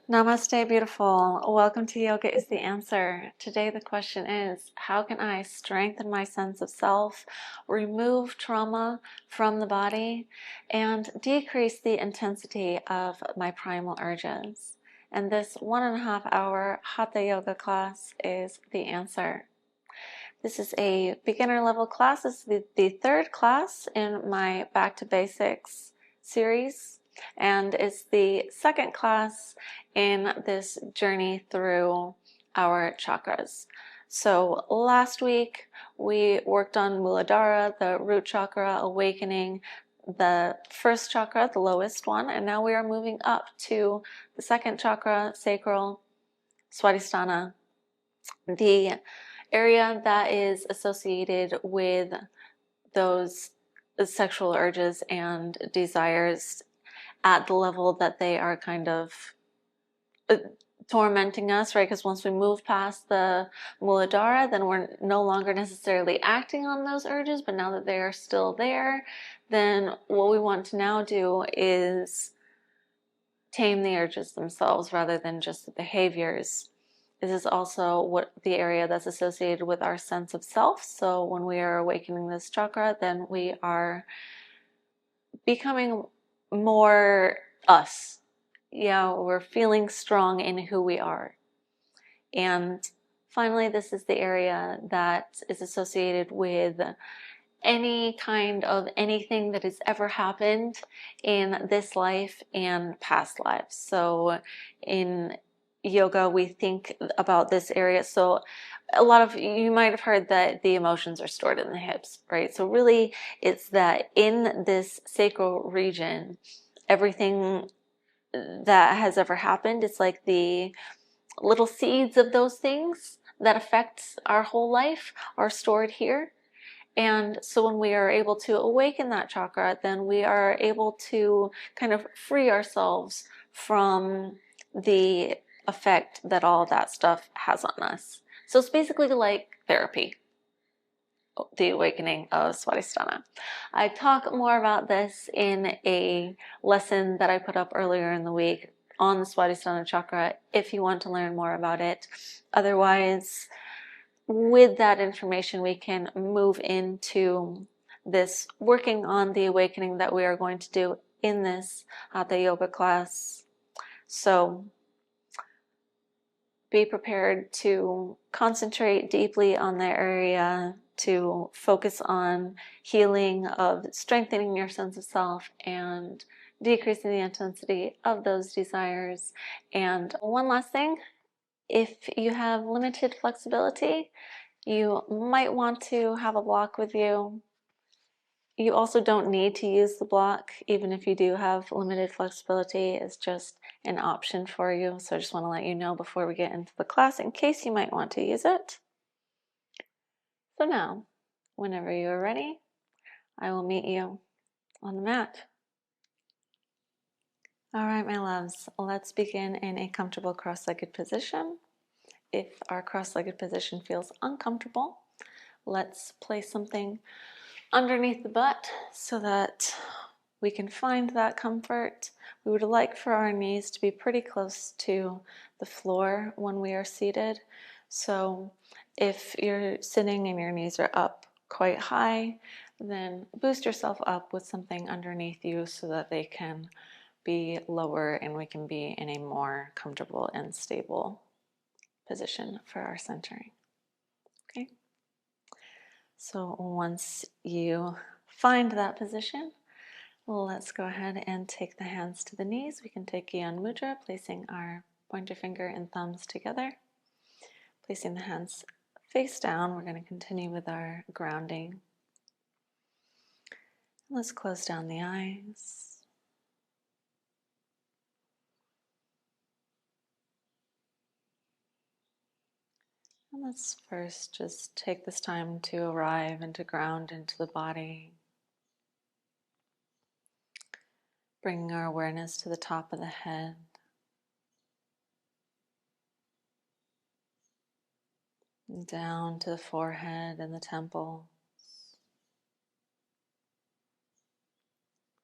Namaste, beautiful. Welcome to Yoga is the Answer. Today the question is, how can I strengthen my sense of self, remove trauma from the body, and decrease the intensity of my primal urges? And this 1.5 hour Hatha yoga class is the answer. This is a beginner level class. This is the third class in my Back to Basics series, and it's the second class in this journey through our chakras. So last week we worked on Muladhara, the root chakra, awakening the first chakra, the lowest one, and now we are moving up to the second chakra, sacral, Swadisthana, the area that is associated with those sexual urges and desires at the level that they are kind of tormenting us, right? Because once we move past the Muladhara, then we're no longer necessarily acting on those urges, but now that they are still there, then what we want to now do is tame the urges themselves rather than just the behaviors. This is also what the area that's associated with our sense of self. So when we are awakening this chakra, then we are becoming more us. Yeah, we're feeling strong in who we are. And finally, this is the area that is associated with any kind of anything that has ever happened in this life and past lives. So in yoga, we think about this area. So a lot of you might have heard that the emotions are stored in the hips, right? So really it's that in this sacral region, everything that has ever happened, it's like the little seeds of those things that affect our whole life are stored here. And so when we are able to awaken that chakra, then we are able to kind of free ourselves from the effect that all of that stuff has on us. So it's basically like therapy, the awakening of Swadhisthana. I talk more about this in a lesson that I put up earlier in the week on the Swadhisthana chakra if you want to learn more about it. Otherwise, with that information, we can move into this working on the awakening that we are going to do in this Hatha yoga class. So be prepared to concentrate deeply on the area, to focus on healing, of strengthening your sense of self and decreasing the intensity of those desires. And one last thing, if you have limited flexibility, you might want to have a block with you. You also don't need to use the block, even if you do have limited flexibility. It's just an option for you. So I just want to let you know before we get into the class in case you might want to use it. So now, whenever you are ready, I will meet you on the mat. All right, my loves, let's begin in a comfortable cross-legged position. If our cross-legged position feels uncomfortable, let's place something underneath the butt so that we can find that comfort. We would like for our knees to be pretty close to the floor when we are seated. So if you're sitting and your knees are up quite high, then boost yourself up with something underneath you so that they can be lower and we can be in a more comfortable and stable position for our centering. Okay? So once you find that position, let's go ahead and take the hands to the knees. We can take Gyan Mudra, placing our pointer finger and thumbs together. Placing the hands face down, we're going to continue with our grounding. Let's close down the eyes. And let's first just take this time to arrive and to ground into the body. Bringing our awareness to the top of the head. Down to the forehead and the temples.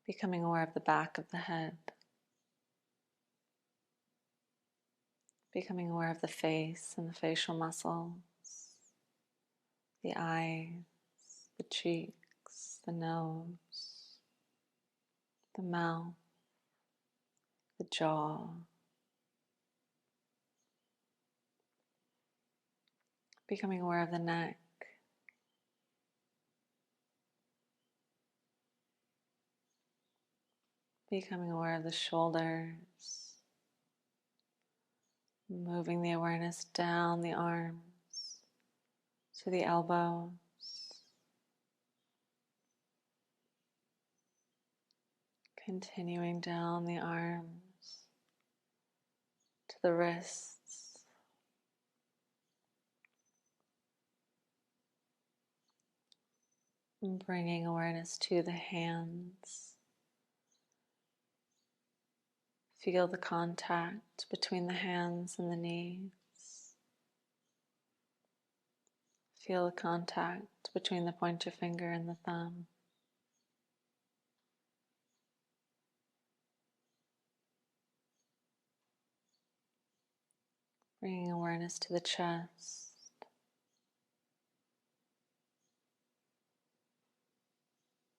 Becoming aware of the back of the head. Becoming aware of the face and the facial muscles, the eyes, the cheeks, the nose, the mouth, the jaw. Becoming aware of the neck, becoming aware of the shoulders, moving the awareness down the arms to the elbows, continuing down the arms to the wrists, and bringing awareness to the hands. Feel the contact between the hands and the knees. Feel the contact between the pointer finger and the thumb. Bringing awareness to the chest.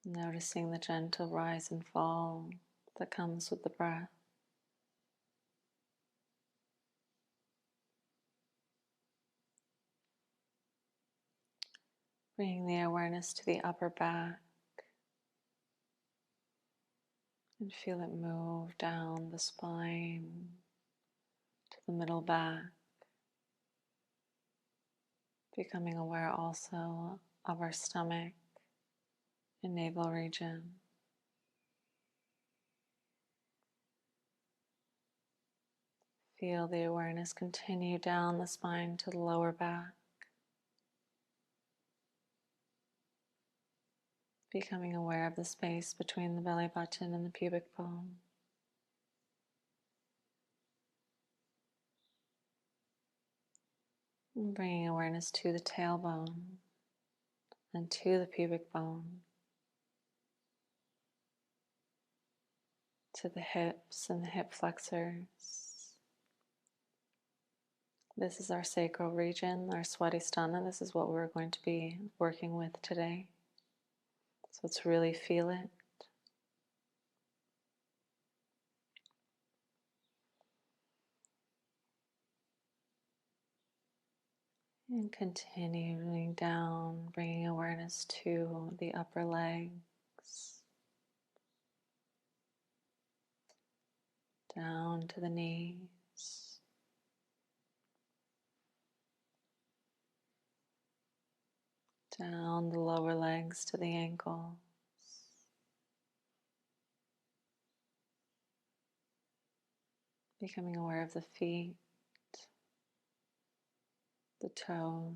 Noticing the gentle rise and fall that comes with the breath. Bringing the awareness to the upper back and feel it move down the spine to the middle back. Becoming aware also of our stomach and navel region. Feel the awareness continue down the spine to the lower back. Becoming aware of the space between the belly button and the pubic bone. And bringing awareness to the tailbone and to the pubic bone, to the hips and the hip flexors. This is our sacral region, our Swadisthana. This is what we're going to be working with today. So let's really feel it. And continuing down, bringing awareness to the upper legs, down to the knees, down the lower legs to the ankles, becoming aware of the feet, the toes.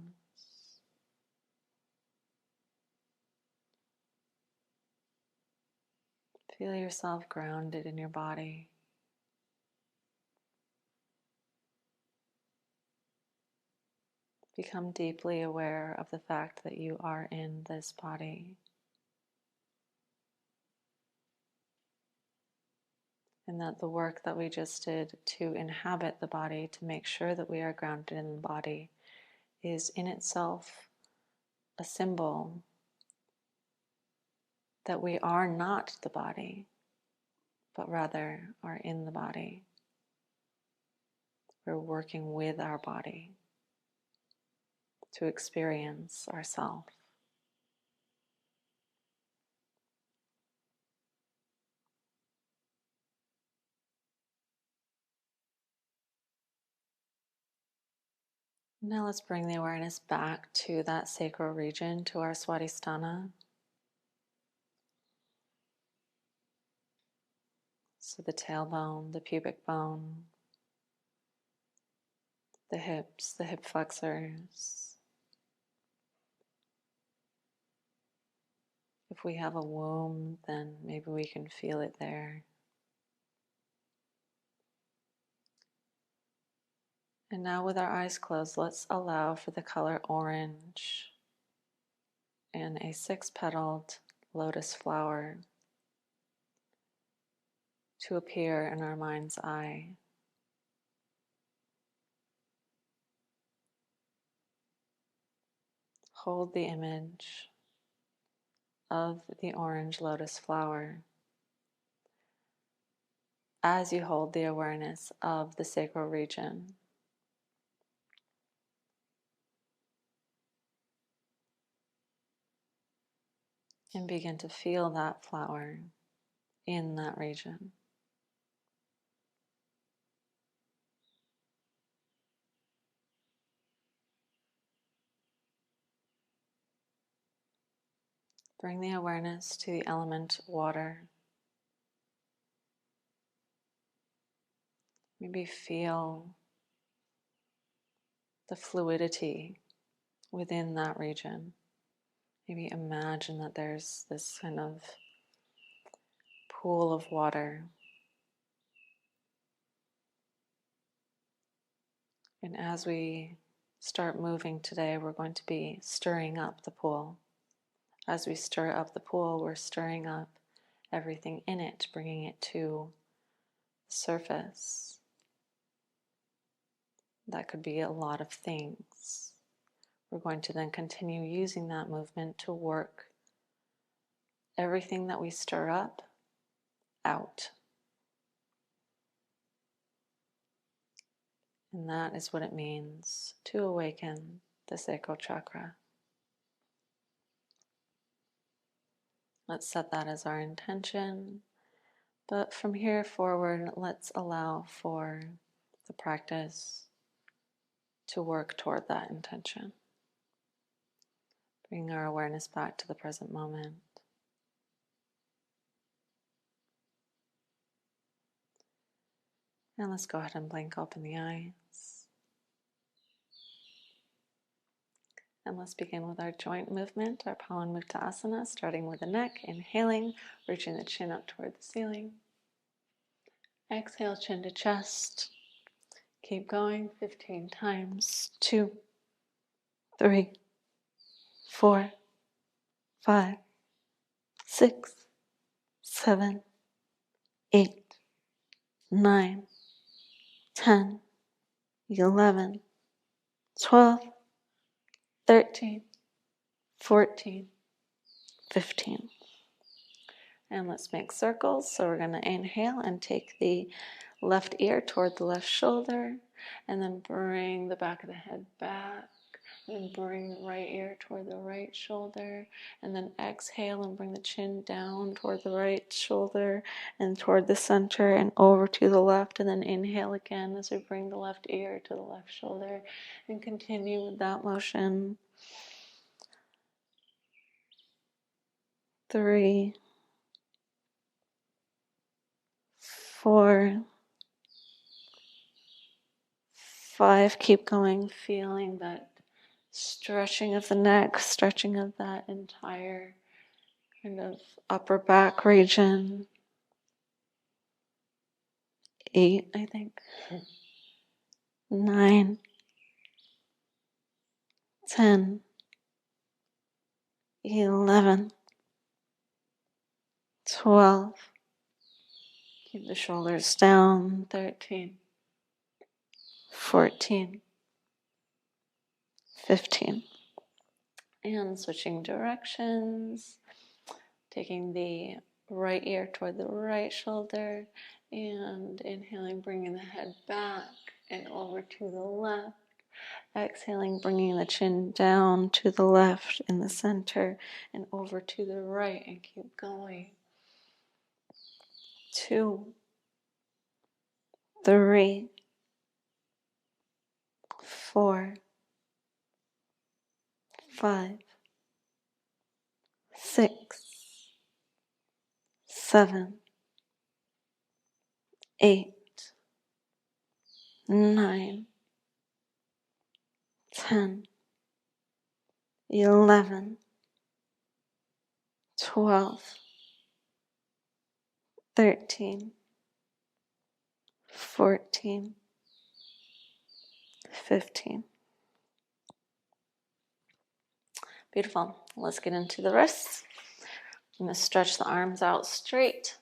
Feel yourself grounded in your body. Become deeply aware of the fact that you are in this body. And that the work that we just did to inhabit the body, to make sure that we are grounded in the body, is in itself a symbol that we are not the body, but rather are in the body. We're working with our body to experience ourself. Now let's bring the awareness back to that sacral region, to our Swadhisthana. So the tailbone, the pubic bone, the hips, the hip flexors. If we have a womb, then maybe we can feel it there. And now with our eyes closed, let's allow for the color orange and a 6-petaled lotus flower to appear in our mind's eye. hold the image of the orange lotus flower as you hold the awareness of the sacral region. And begin to feel that flower in that region. Bring the awareness to the element water. Maybe feel the fluidity within that region. Maybe imagine that there's this kind of pool of water. And as we start moving today, we're going to be stirring up the pool. As we stir up the pool, we're stirring up everything in it, bringing it to the surface. That could be a lot of things. We're going to then continue using that movement to work everything that we stir up out. And that is what it means to awaken the sacral chakra. Let's set that as our intention. But from here forward, let's allow for the practice to work toward that intention. Bring our awareness back to the present moment. And let's go ahead and blink open the eyes. And let's begin with our joint movement, our Pawanmuktasana, starting with the neck, inhaling, reaching the chin up toward the ceiling. Exhale, chin to chest. Keep going 15 times. 2, 3, 4, 5, 6, 7, 8, 9, 10, 11, 12, 13, 14, 15. And let's make circles. So we're going to inhale and take the left ear toward the left shoulder, and then bring the back of the head back, and bring the right ear toward the right shoulder, and then exhale and bring the chin down toward the right shoulder and toward the center and over to the left, and then inhale again as we bring the left ear to the left shoulder and continue with that motion. 3, 4, 5, keep going, feeling that stretching of the neck, stretching of that entire kind of upper back region. 8, I think. 9, 10, 11, 12. Keep the shoulders down. 13, 14, 15. And switching directions, taking the right ear toward the right shoulder and inhaling, bringing the head back and over to the left. Exhaling, bringing the chin down to the left in the center and over to the right, and keep going. 2, 3, 4, 5, 6, 7, 8, 9, 10, 11, 12, 13, 14, 15. Beautiful. Let's get into the wrists. I'm going to stretch the arms out straight.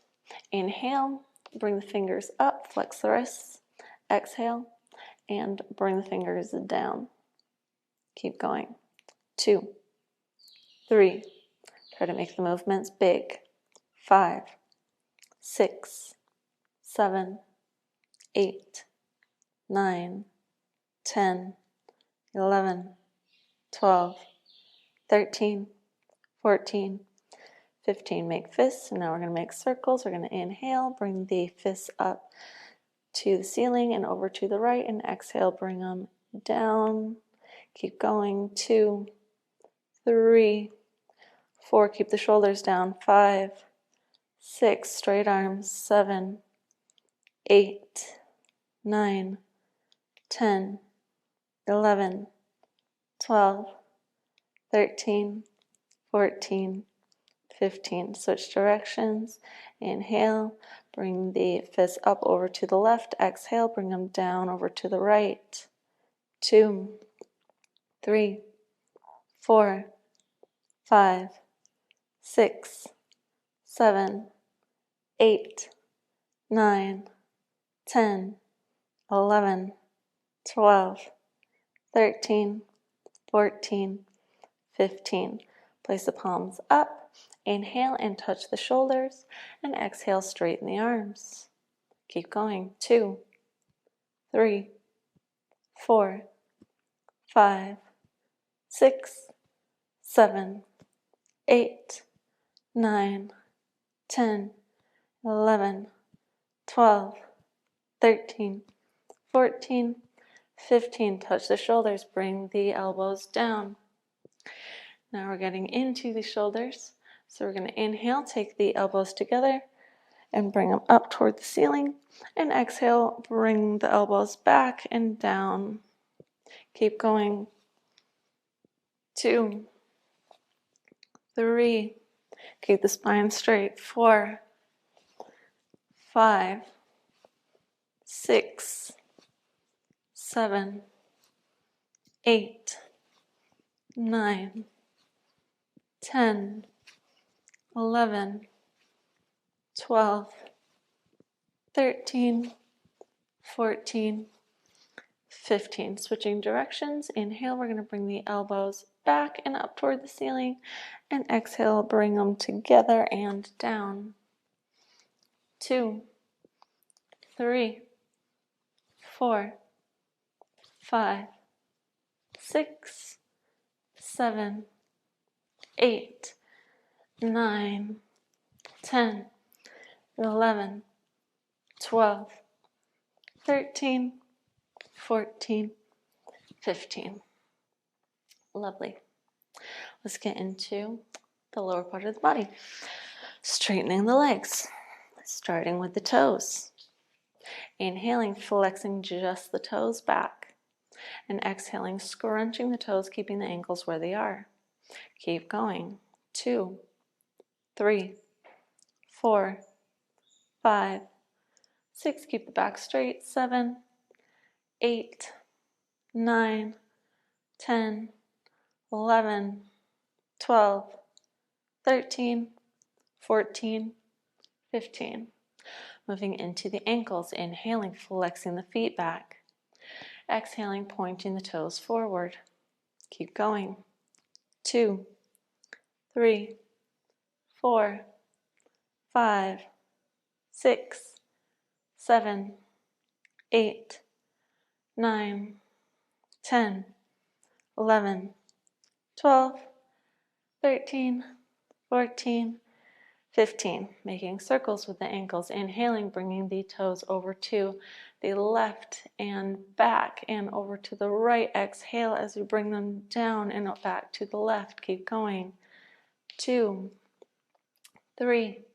Inhale, bring the fingers up, flex the wrists. Exhale, and bring the fingers down. Keep going. 2, 3. Try to make the movements big. 5, 6, 7, 8, 9, 10, 11, 12, 13, 14, 15. Make fists. And now we're going to make circles. We're going to inhale, bring the fists up to the ceiling and over to the right, and exhale, bring them down. Keep going. 2, 3, 4. Keep the shoulders down. 5, 6. Straight arms. 7, 8, 9, 10, 11, 12, 13, 14, 15. Switch directions. Inhale, bring the fists up over to the left. Exhale, bring them down over to the right. 2, 3, 4, 5, 6, 7, 8, 9, 10, 11, 12, 13, 14, 15. Place the palms up. Inhale and touch the shoulders, and exhale, straighten the arms. Keep going. 2, 3, 4, 5, 6, 7, 8, 9, 10, 11, 12, 13, 14, 15. Touch the shoulders, bring the elbows down. Now we're getting into the shoulders. So we're going to inhale, take the elbows together and bring them up toward the ceiling. And exhale, bring the elbows back and down. Keep going. 2, 3. Keep the spine straight. 4, 5, 6, 7, 8, 9, 10, 11, 12, 13, 14, 15. Switching directions. Inhale, we're going to bring the elbows back and up toward the ceiling. And exhale, bring them together and down. 2, 3, 4, 5, 6, 7, 8, 9, 10, 11, 12, 13, 14, 15. Lovely. Let's get into the lower part of the body. Straightening the legs, starting with the toes. Inhaling, flexing just the toes back. And exhaling, scrunching the toes, keeping the ankles where they are. Keep going. 2, 3, 4, 5, 6. Keep the back straight. 7, 8, 9, 10, 11, 12, 13, 14, 15. Moving into the ankles. Inhaling, flexing the feet back. Exhaling, pointing the toes forward. Keep going. 2, 3, 4, 5, 6, 7, 8, 9, 10, 11, 12, 13, 14, 15. Making circles with the ankles. Inhaling, bringing the toes over to the left and back and over to the right. Exhale as you bring them down and back to the left. Keep going. 2, 3,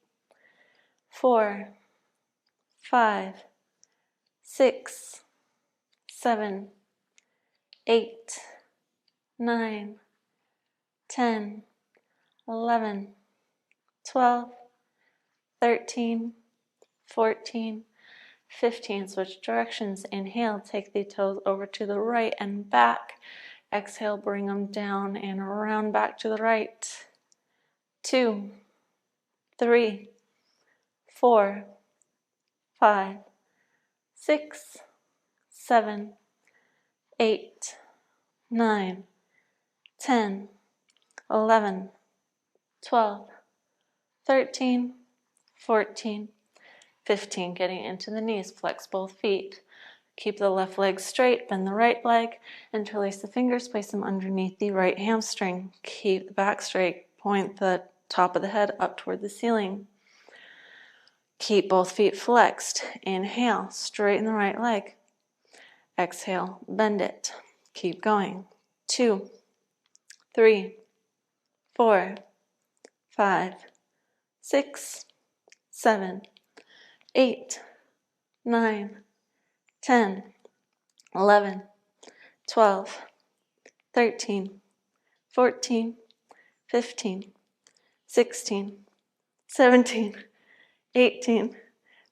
4, 5, 6, 7, 8, 9, 10, 11, 12, 13, 14, 15. Switch directions. Inhale, take the toes over to the right and back. Exhale, bring them down and around back to the right. 2, 3, 4, 5, 6, 7, 8, 9, 10, 11, 12, 13, 14, 15. Getting into the knees, flex both feet. Keep the left leg straight, bend the right leg, interlace the fingers, place them underneath the right hamstring. Keep the back straight, point the top of the head up toward the ceiling. Keep both feet flexed. Inhale, straighten the right leg. Exhale, bend it. Keep going. 2, 3, 4, 5, 6, 7, 8, 9, 10, 11, 12, 13, 14, 15, 16, 17, 18,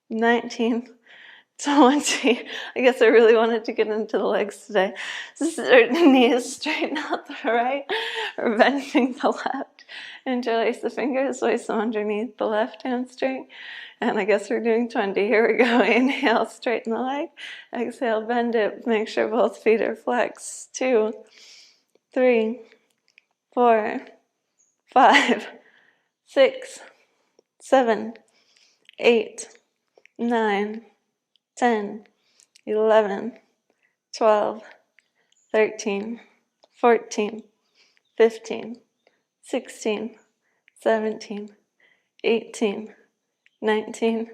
19, 20. I guess I really wanted to get into the legs today. Knees straighten out the right, or bending the left. Interlace the fingers, place them underneath the left hamstring. And I guess we're doing 20. Here we go. Inhale, straighten the leg. Exhale, bend it. Make sure both feet are flexed. 2, 3, 4, 5, 6, 7, 8, 9, 10, 11, 12, 13, 14, 15, 16, 17, 18, 19,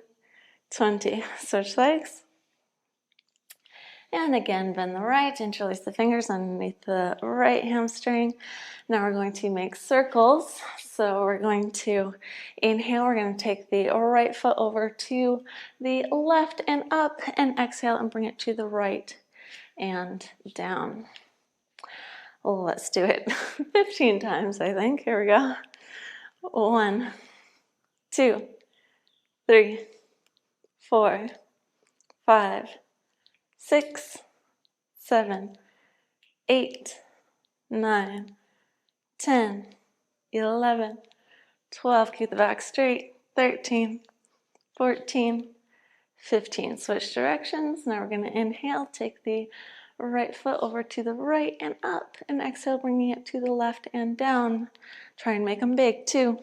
20. Switch legs. And again, bend the right, interlace the fingers underneath the right hamstring. Now we're going to make circles. So we're going to inhale, we're going to take the right foot over to the left and up, and exhale and bring it to the right and down. Well, let's do it 15 times, I think. Here we go. 1, 2, 3, 4, 5, 6, 7, 8, 9, 10, 11, 12. Keep the back straight. 13, 14, 15. Switch directions. Now we're going to inhale. Take the right foot over to the right and up. And exhale, bringing it to the left and down. Try and make them big. 2,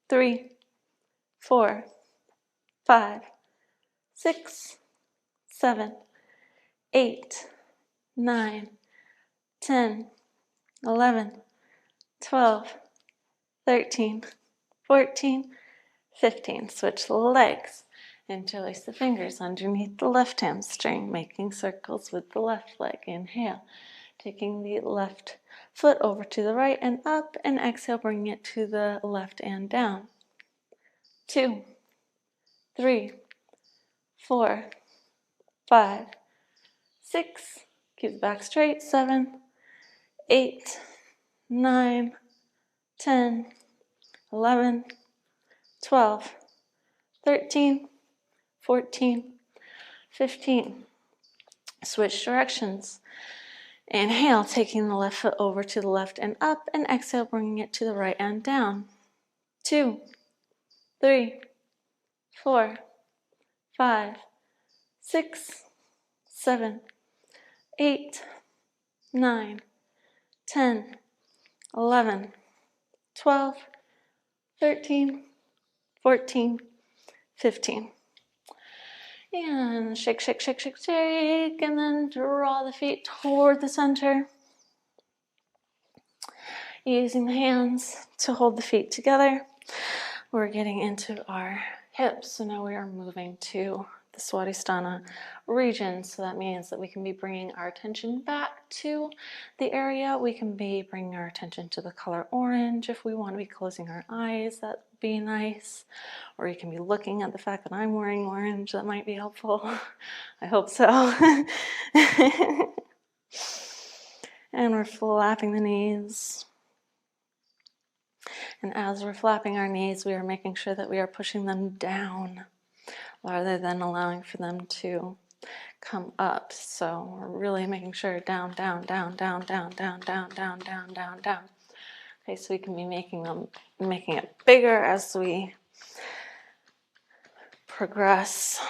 3, 4, 5, 6, 7, 8, 9, 10, 11, 12, 13, 14, 15. Switch the legs. Interlace the fingers underneath the left hamstring, making circles with the left leg. Inhale, taking the left foot over to the right and up, and exhale, bringing it to the left and down. 2, 3, 4, 5, 6, keep the back straight. 7, 8, 9, 10, 11, 12, 13, 14, 15. Switch directions. Inhale, taking the left foot over to the left and up, and exhale, bringing it to the right and down. 2, 3, 4, 5, 6, 7, 8, 9, 10, 11, 12, 13, 14, 15. And shake, shake, shake, shake, shake, and then draw the feet toward the center. Using the hands to hold the feet together. We're getting into our hips, so now we are moving to the Swadisthana region. So that means that we can be bringing our attention back to the area. We can be bringing our attention to the color orange. If we want to be closing our eyes, that would be nice. Or you can be looking at the fact that I'm wearing orange. That might be helpful. I hope so. And we're flapping the knees. And as we're flapping our knees, we are making sure that we are pushing them down rather than allowing for them to come up. So we're really making sure down, down, down, down, down, down, down, down, down, down, down. Okay, so we can be making it bigger as we progress.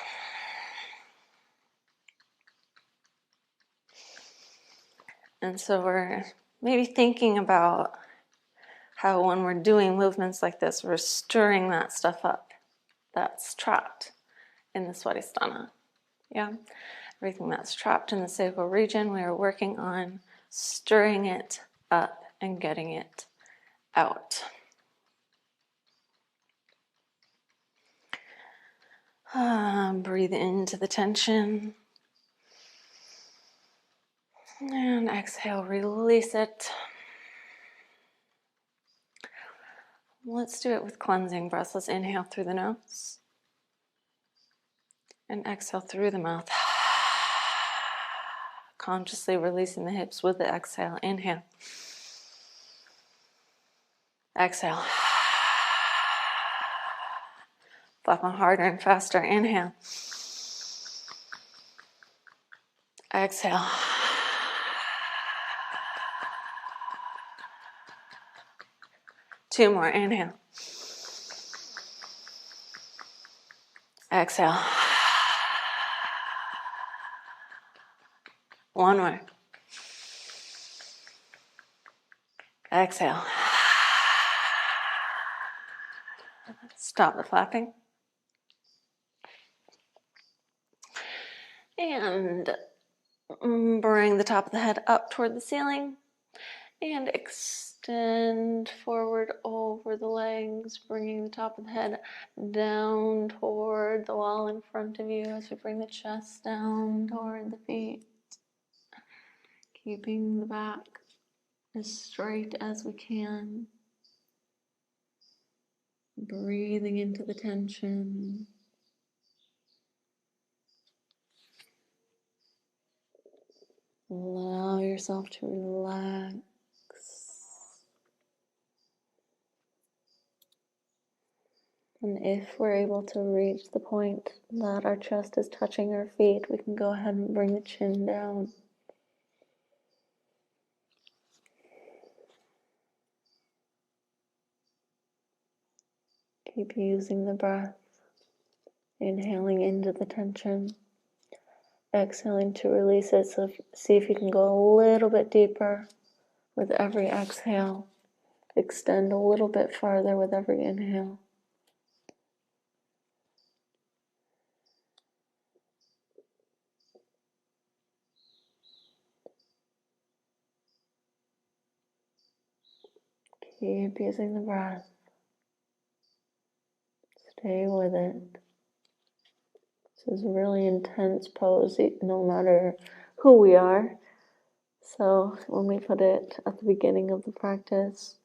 And so we're maybe thinking about how when we're doing movements like this, we're stirring that stuff up that's trapped in the Swadisthana. Yeah, everything that's trapped in the sacral region, we are working on stirring it up and getting it out. Breathe into the tension. And exhale, release it. Let's do it with cleansing breaths. Let's inhale through the nose. And exhale through the mouth. Consciously releasing the hips with the exhale. Inhale. Exhale. Flapping harder and faster. Inhale. Exhale. Two more. Inhale. Exhale. One more. Exhale. Stop the flapping. And bring the top of the head up toward the ceiling. And extend forward over the legs, bringing the top of the head down toward the wall in front of you as we bring the chest down toward the feet. Keeping the back as straight as we can. Breathing into the tension. Allow yourself to relax. And if we're able to reach the point that our chest is touching our feet, we can go ahead and bring the chin down. Keep using the breath. Inhaling into the tension. Exhaling to release it. So see if you can go a little bit deeper with every exhale. Extend a little bit farther with every inhale. Keep using the breath. Stay with it. This is a really intense pose, no matter who we are. So when we put it at the beginning of the practice,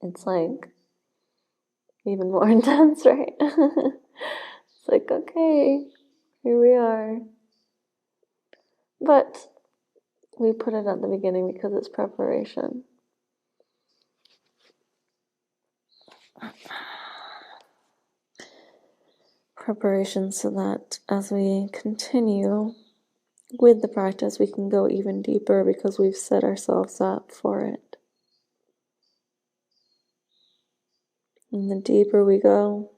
it's like even more intense, right? It's like, okay, here we are. But we put it at the beginning because it's preparation. Preparation so that as we continue with the practice, we can go even deeper because we've set ourselves up for it. And the deeper we go,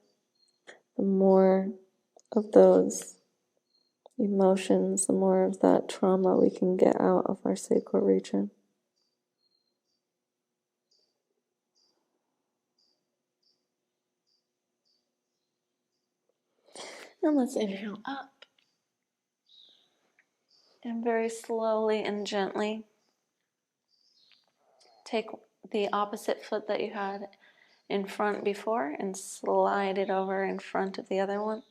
the more of those emotions, the more of that trauma we can get out of our sacral region. And let's inhale up. And very slowly and gently take the opposite foot that you had in front before and slide it over in front of the other one.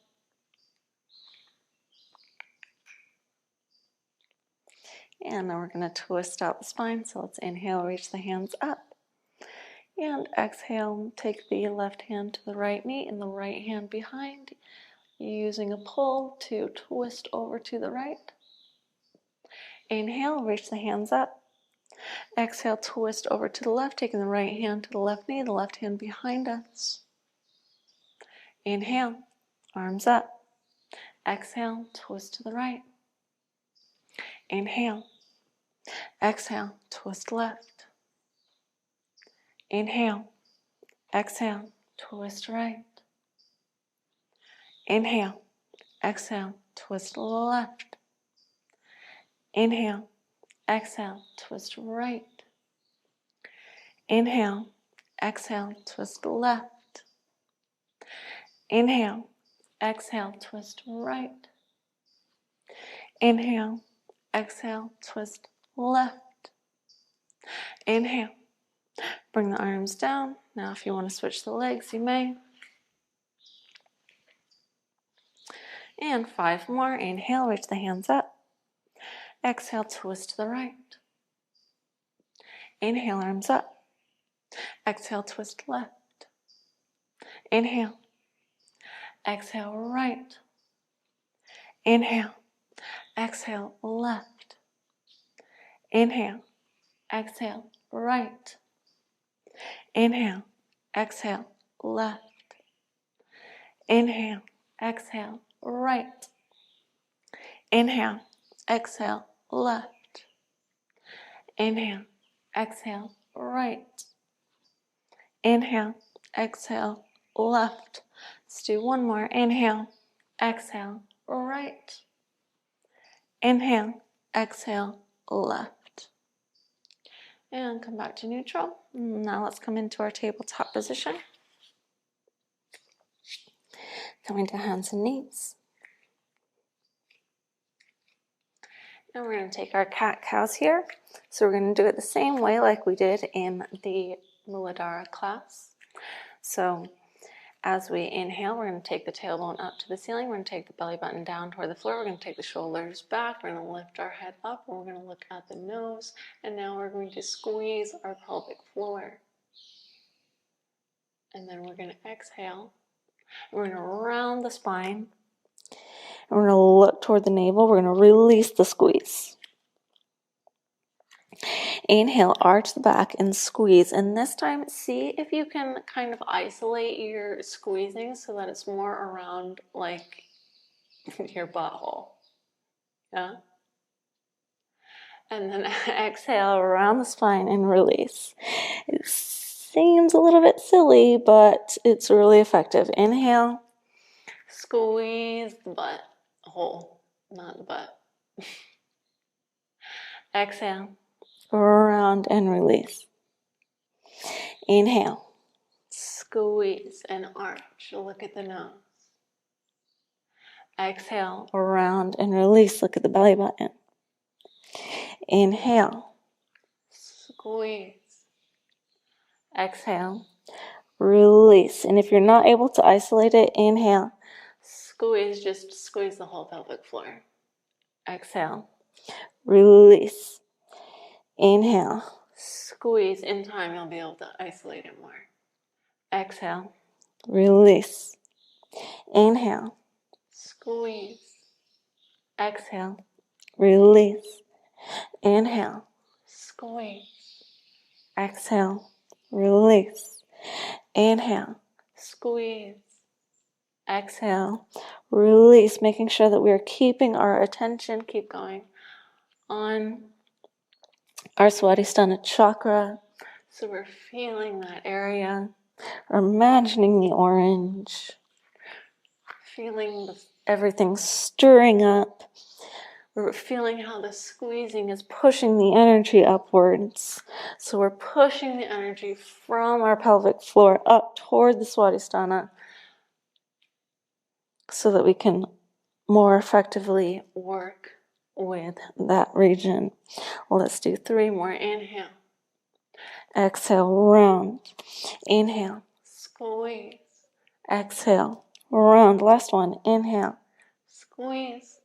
And now we're going to twist out the spine. So let's inhale, reach the hands up. And exhale, take the left hand to the right knee and the right hand behind, using a pull to twist over to the right. Inhale, reach the hands up. Exhale, twist over to the left, taking the right hand to the left knee, the left hand behind us. Inhale, arms up. Exhale, twist to the right. Inhale. Exhale, twist left. Inhale. Exhale, twist right. Inhale. Exhale, twist left. Inhale. Exhale, twist right. Inhale. exhale, twist left. Inhale, exhale, twist right. Inhale, exhale, twist left. Inhale, bring the arms down. Now if you want to switch the legs, you may. And 5 more. Inhale, reach the hands up. Exhale, twist to the right. Inhale, arms up. Exhale, twist left. Inhale. Exhale, right. Inhale. Exhale, left. Inhale. Exhale, right. Inhale. Exhale, left. Inhale. Exhale, right. Inhale. Exhale, left. Inhale. Exhale, right. Inhale. Exhale, left. Let's do one more. Inhale. Exhale, right. Inhale. Exhale, left. And come back to neutral. Now let's come into our tabletop position. Coming to hands and knees. And we're going to take our cat-cows here. So we're going to do it the same way like we did in the Muladhara class. So as we inhale, we're going to take the tailbone up to the ceiling. We're going to take the belly button down toward the floor. We're going to take the shoulders back. We're going to lift our head up. And we're going to look at the nose. And now we're going to squeeze our pelvic floor. And then we're going to exhale. We're going to round the spine. And we're going to look toward the navel. We're going to release the squeeze. Inhale, arch the back and squeeze. And this time, see if you can kind of isolate your squeezing so that it's more around like your butthole. Yeah? And then exhale around the spine and release. It seems a little bit silly, but it's really effective. Inhale, squeeze the butt hole, not the butt. Exhale, round and release. Inhale, squeeze and arch. Look at the nose. Exhale, round and release. Look at the belly button. Inhale, squeeze. Exhale, release. And if you're not able to isolate it, inhale, squeeze. Just squeeze the whole pelvic floor. Exhale, release. Inhale, squeeze. In time, you'll be able to isolate it more. Exhale, release. Inhale, squeeze. Exhale, release. Inhale, squeeze. Exhale, release. Inhale, squeeze. Exhale, release. Making sure that we are keeping our attention, keep going, on our Swadhisthana chakra. So we're feeling that area. We're imagining the orange. Feeling everything stirring up. We're feeling how the squeezing is pushing the energy upwards. So we're pushing the energy from our pelvic floor up toward the Swadhisthana so that we can more effectively work with that region. Let's do 3 more. Inhale. Exhale, round. Inhale, squeeze. Exhale, round. Last one. Inhale, squeeze.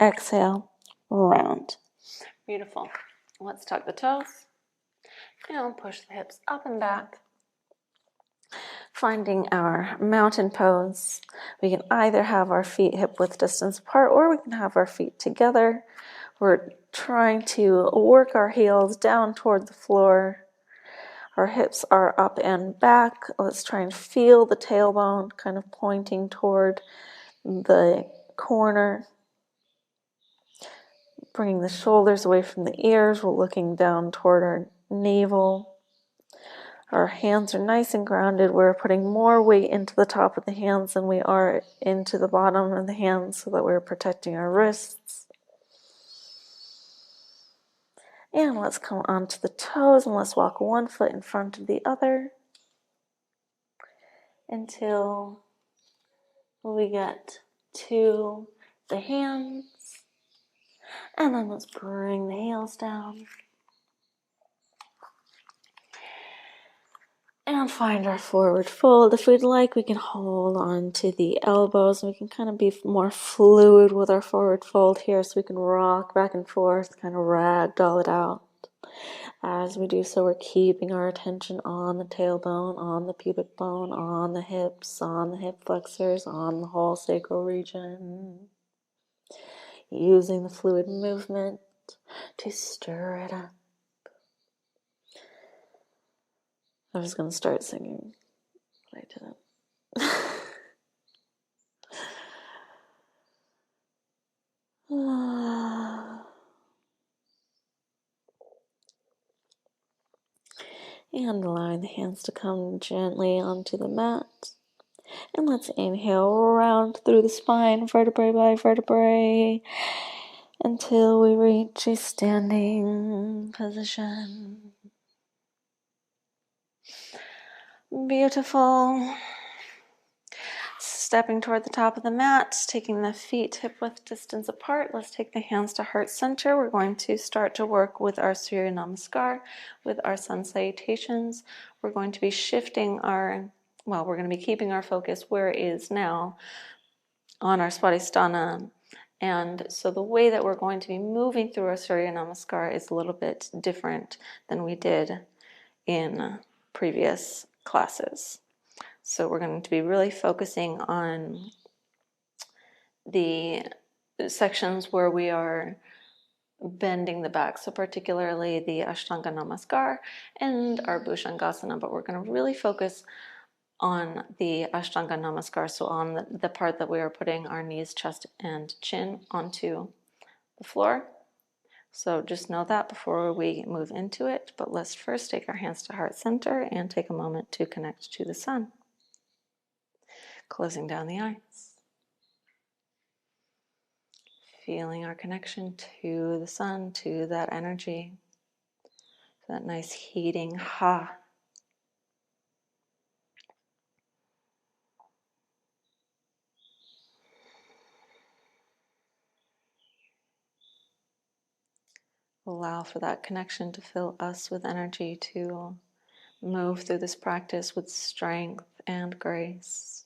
Exhale, round. Beautiful. Let's tuck the toes and push the hips up and back. Finding our mountain pose. We can either have our feet hip width distance apart or we can have our feet together. We're trying to work our heels down toward the floor. Our hips are up and back. Let's try and feel the tailbone kind of pointing toward the corner. Bringing the shoulders away from the ears. We're looking down toward our navel. Our hands are nice and grounded. We're putting more weight into the top of the hands than we are into the bottom of the hands so that we're protecting our wrists. And let's come onto the toes and let's walk one foot in front of the other. until we get to the hands. And then let's bring the heels down. And find our forward fold. If we'd like, we can hold on to the elbows and we can kind of be more fluid with our forward fold here, so we can rock back and forth, kind of ragdoll it out. As we do so, we're keeping our attention on the tailbone, on the pubic bone, on the hips, on the hip flexors, on the whole sacral region. Using the fluid movement to stir it up. I was going to start singing, but I didn't. And allowing the hands to come gently onto the mat. And let's inhale round through the spine, vertebrae by vertebrae, until we reach a standing position. Beautiful. Stepping toward the top of the mat, taking the feet hip-width distance apart. Let's take the hands to heart center. We're going to start to work with our Surya Namaskar, with our sun salutations. We're going to be shifting we're going to be keeping our focus where it is now on our Swadisthana. And so the way that we're going to be moving through our Surya Namaskar is a little bit different than we did in previous classes. So we're going to be really focusing on the sections where we are bending the back, so particularly the Ashtanga Namaskar and our Bhujangasana, but we're going to really focus on the Ashtanga Namaskar, so on the part that we are putting our knees, chest, and chin onto the floor. So just know that before we move into it, but let's first take our hands to heart center and take a moment to connect to the sun. Closing down the eyes. Feeling our connection to the sun, to that energy, that nice heating ha. Allow for that connection to fill us with energy to move through this practice with strength and grace.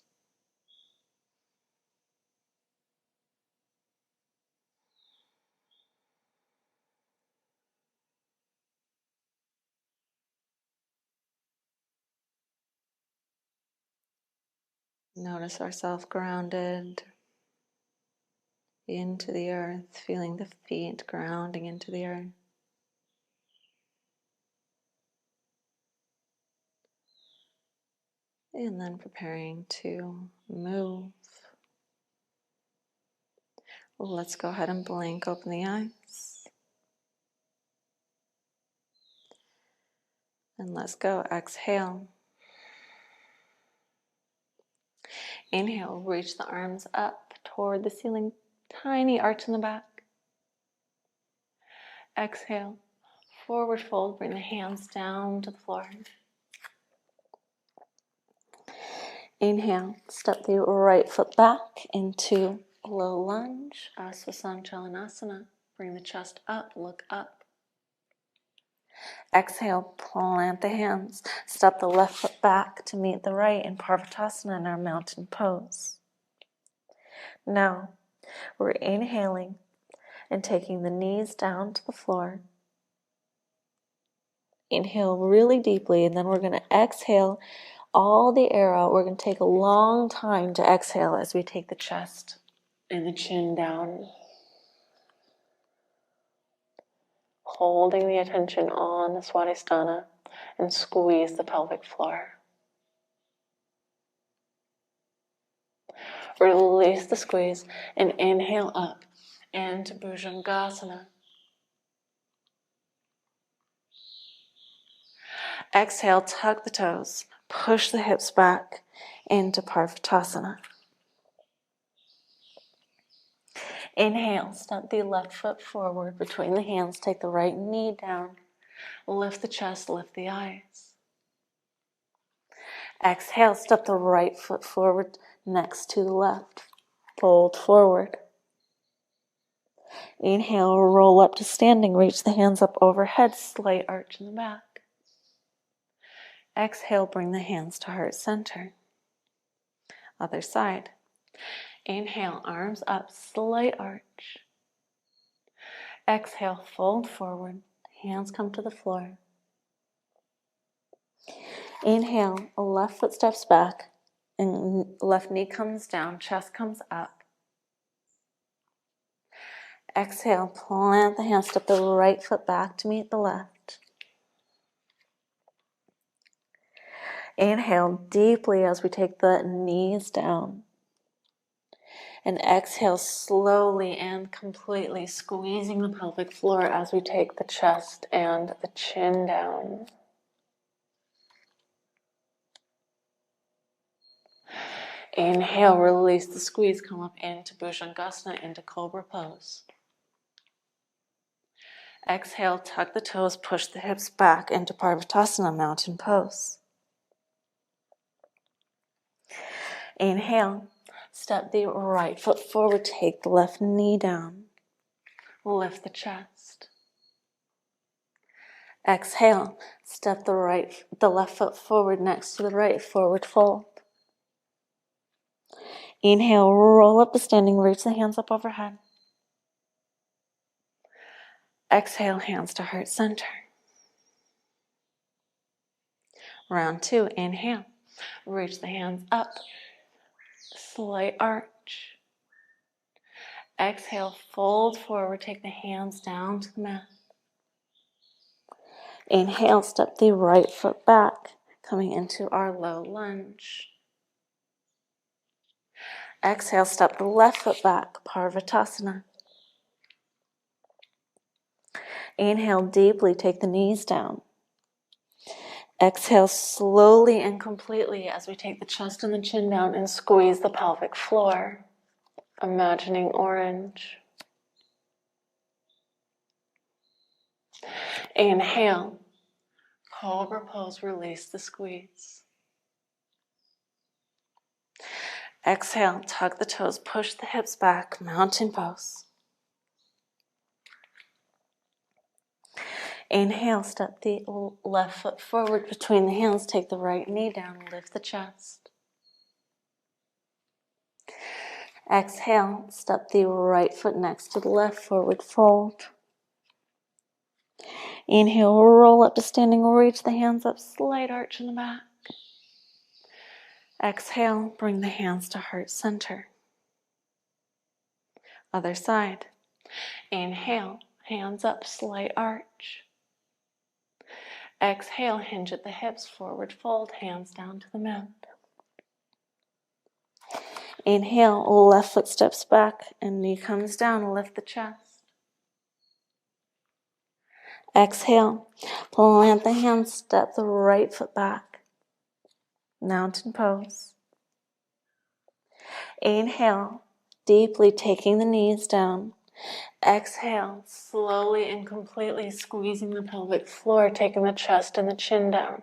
Notice ourselves grounded into the earth, feeling the feet grounding into the earth. And then preparing to move. Let's go ahead and blink open the eyes. And let's go. Exhale. Inhale, reach the arms up toward the ceiling, tiny arch in the back. Exhale, forward fold, bring the hands down to the floor. Inhale, step the right foot back into low lunge, Trikonasana. Bring the chest up, look up. Exhale, plant the hands. Step the left foot back to meet the right in Parvatasna in our mountain pose. Now, we're inhaling and taking the knees down to the floor. Inhale really deeply, and then we're going to exhale all the air out. We're going to take a long time to exhale as we take the chest and the chin down. Holding the attention on the Swadisthana and squeeze the pelvic floor. Release the squeeze and inhale up into Bhujangasana. Exhale, tuck the toes, push the hips back into Parvatasana. Inhale, step the left foot forward between the hands, take the right knee down, lift the chest, lift the eyes. Exhale, step the right foot forward next to the left. Fold forward. Inhale, roll up to standing. Reach the hands up overhead. Slight arch in the back. Exhale, bring the hands to heart center. Other side. Inhale, arms up, slight arch. Exhale, fold forward. Hands come to the floor. Inhale, left foot steps back and left knee comes down, chest comes up. Exhale, plant the hands, step the right foot back to meet the left. Inhale deeply as we take the knees down. And exhale slowly and completely, squeezing the pelvic floor as we take the chest and the chin down. Inhale, release the squeeze, come up into Bhujangasana, into Cobra Pose. Exhale, tuck the toes, push the hips back into Parvatasna, Mountain Pose. Inhale, step the right foot forward, take the left knee down, lift the chest. Exhale, step the left foot forward next to the right, forward fold. Inhale, roll up to standing, reach the hands up overhead. Exhale, hands to heart center. Round 2, inhale, reach the hands up, slight arch. Exhale, fold forward, take the hands down to the mat. Inhale, step the right foot back, coming into our low lunge. Exhale, step the left foot back, Parvatasana. Inhale deeply, take the knees down. Exhale slowly and completely as we take the chest and the chin down and squeeze the pelvic floor, imagining orange. Inhale, Cobra Pose, release the squeeze. Exhale, tuck the toes, push the hips back, Mountain Pose. Inhale, step the left foot forward between the hands, take the right knee down, lift the chest. Exhale, step the right foot next to the left, forward fold. Inhale, roll up to standing, reach the hands up, slight arch in the back. Exhale, bring the hands to heart center. Other side. Inhale, hands up, slight arch. Exhale, hinge at the hips, forward fold, hands down to the mat. Inhale, left foot steps back and knee comes down, lift the chest. Exhale, plant the hands, step the right foot back, Mountain Pose. Inhale, deeply taking the knees down. Exhale, slowly and completely squeezing the pelvic floor, taking the chest and the chin down.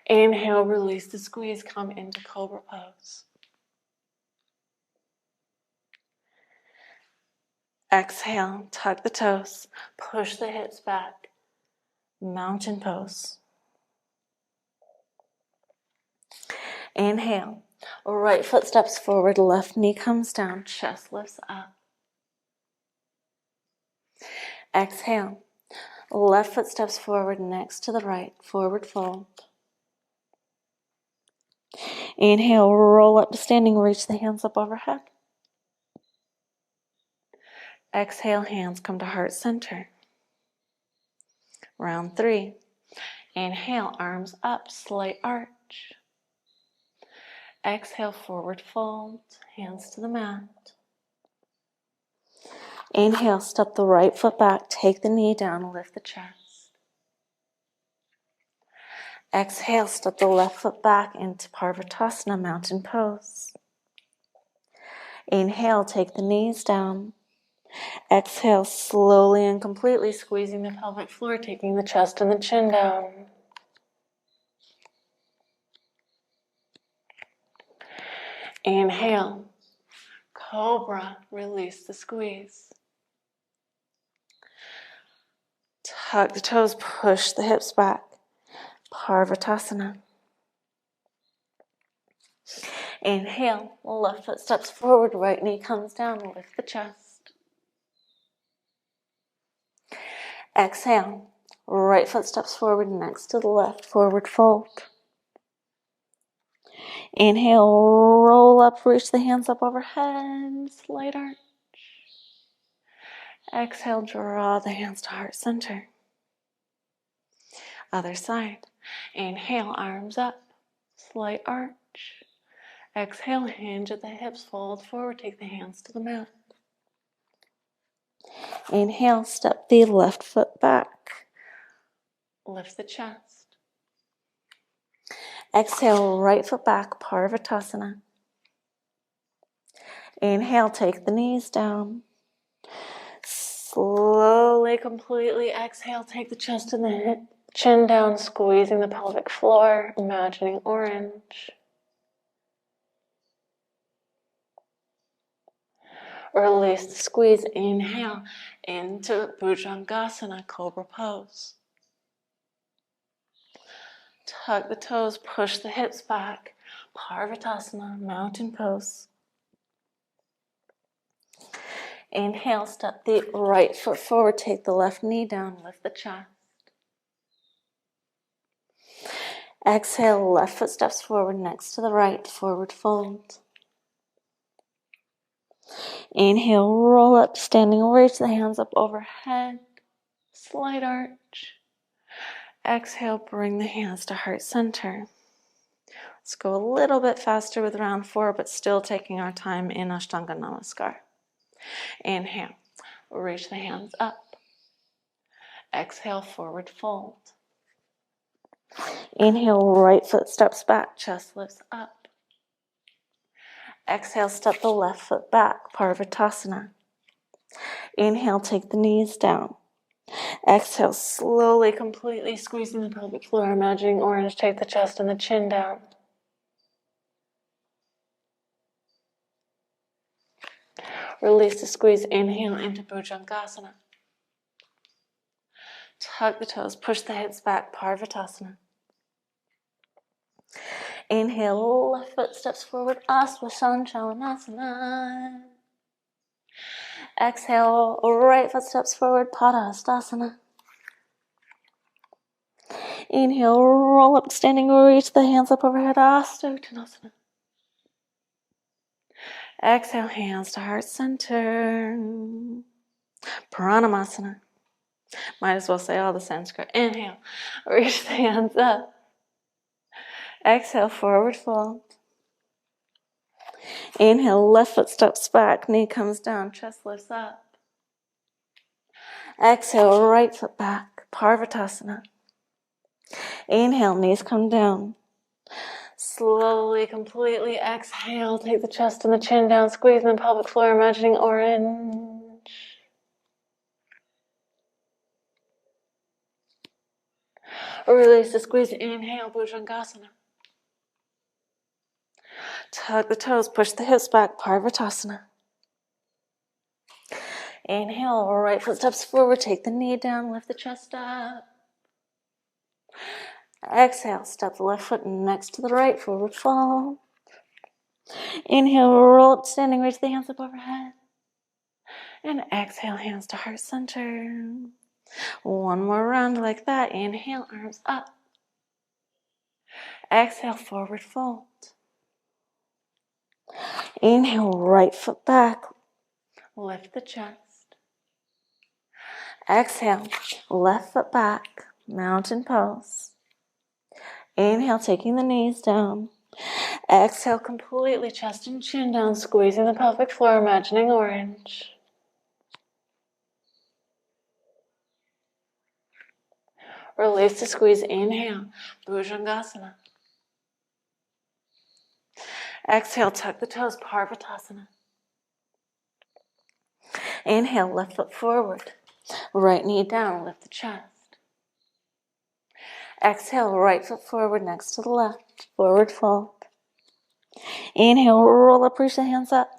Inhale, release the squeeze, come into Cobra Pose. Exhale, tuck the toes, push the hips back, Mountain Pose. Inhale, right foot steps forward, left knee comes down, chest lifts up. Exhale, left foot steps forward next to the right, forward fold. Inhale, roll up to standing, reach the hands up overhead. Exhale, hands come to heart center. Round 3. Inhale, arms up, slight arch. Exhale, forward fold, hands to the mat. Inhale, step the right foot back, take the knee down, lift the chest. Exhale, step the left foot back into Parvatasana, Mountain Pose. Inhale, take the knees down. Exhale, slowly and completely squeezing the pelvic floor, taking the chest and the chin down. Inhale, cobra, release the squeeze. Tuck the toes, push the hips back. Parvatasana. Inhale, left foot steps forward, right knee comes down, lift the chest. Exhale, right foot steps forward next to the left, forward fold. Inhale, roll up, reach the hands up overhead, slight arch. Exhale, draw the hands to heart center. Other side. Inhale, arms up, slight arch. Exhale, hinge at the hips, fold forward, take the hands to the mat. Inhale, step the left foot back. Lift the chest. Exhale, right foot back, Parvatasana. Inhale, take the knees down. Slowly, completely exhale, take the chest and the chin down, squeezing the pelvic floor, imagining orange. Release the squeeze, inhale into Bhujangasana, Cobra Pose. Tuck the toes, push the hips back, Parvatasana, Mountain Pose. Inhale, step the right foot forward, take the left knee down, lift the chest. Exhale, left foot steps forward next to the right, forward fold. Inhale, roll up, standing, reach the hands up overhead, slight arch. Exhale, bring the hands to heart center. Let's go a little bit faster with round 4, but still taking our time in Ashtanga Namaskar. Inhale, reach the hands up. Exhale, forward fold. Inhale, right foot steps back, chest lifts up. Exhale, step the left foot back, Parvatasana. Inhale, take the knees down. Exhale, slowly, completely squeezing the pelvic floor, imagining orange, take the chest and the chin down. Release the squeeze, inhale into Bhujangasana. Tuck the toes, push the hips back, Parvatasana. Inhale, left foot steps forward, Shavasana. Exhale, right foot steps forward, Padahastasana. Inhale, roll up, standing, reach the hands up overhead, Uttkata. Exhale, hands to heart center. Prana. Might as well say all the Sanskrit. Inhale, reach the hands up. Exhale, forward fold. Inhale, left foot steps back, knee comes down, chest lifts up. Exhale, right foot back, Parvatasana. Inhale, knees come down. Slowly, completely exhale, take the chest and the chin down, squeeze the pelvic floor, imagining orange. Release the squeeze, inhale, Bhujangasana. Tuck the toes, push the hips back, Parvatasana. Inhale, right foot steps forward, take the knee down, lift the chest up. Exhale, step the left foot next to the right, forward fold. Inhale, roll up, standing, reach the hands up overhead. And exhale, hands to heart center. One more round like that. Inhale, arms up. Exhale, forward fold. Inhale, right foot back. Lift the chest. Exhale, left foot back. Mountain pose. Inhale, taking the knees down. Exhale, completely chest and chin down, squeezing the pelvic floor, imagining orange. Release the squeeze, inhale, Bhujangasana. Exhale, tuck the toes, Parvatasana. Inhale, left foot forward. Right knee down, lift the chest. Exhale, right foot forward next to the left. Forward fold. Inhale, roll up, reach the hands up.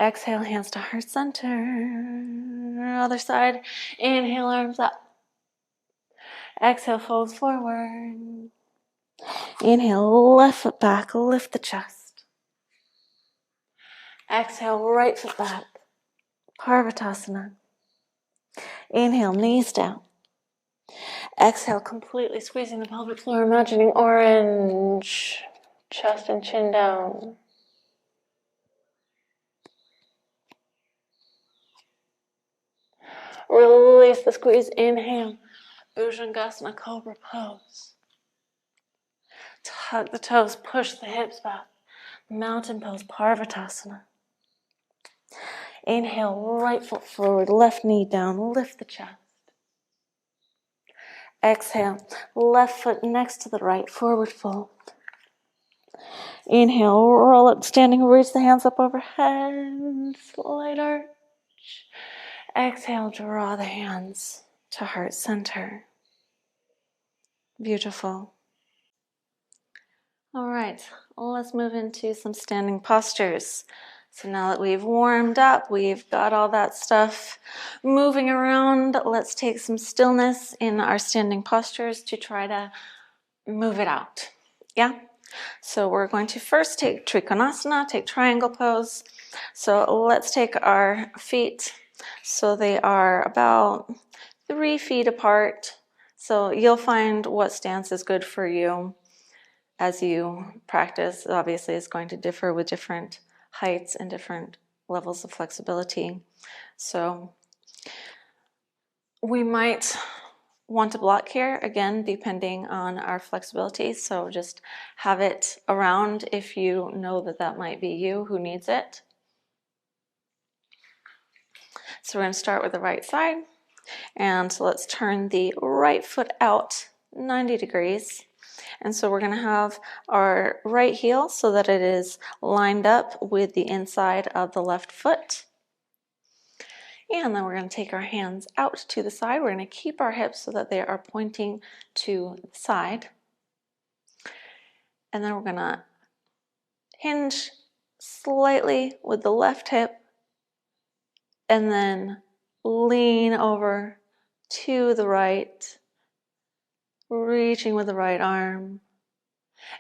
Exhale, hands to heart center. Other side. Inhale, arms up. Exhale, fold forward. Inhale, left foot back, lift the chest. Exhale, right foot back. Parvatasana. Inhale, knees down. Exhale, completely squeezing the pelvic floor, imagining orange. Chest and chin down. Release the squeeze. Inhale, Bhujangasana, Cobra pose. Tuck the toes, push the hips back. Mountain pose, Parvatasana. Inhale, right foot forward, left knee down, lift the chest. Exhale, left foot next to the right, forward fold. Inhale, roll up, standing, reach the hands up overhead, slight arch. Exhale, draw the hands to heart center. Beautiful. All right, let's move into some standing postures. So now that we've warmed up, we've got all that stuff moving around, let's take some stillness in our standing postures to try to move it out. Yeah? So we're going to first take Trikonasana, take triangle pose. So let's take our feet so they are about 3 feet apart. So you'll find what stance is good for you as you practice. Obviously, it's going to differ with different heights and different levels of flexibility. So we might want to block here, again, depending on our flexibility. So just have it around if you know that that might be you who needs it. So we're going to start with the right side. And so let's turn the right foot out 90 degrees. And so we're going to have our right heel so that it is lined up with the inside of the left foot. And then we're going to take our hands out to the side. We're going to keep our hips so that they are pointing to the side. And then we're going to hinge slightly with the left hip and then lean over to the right, reaching with the right arm.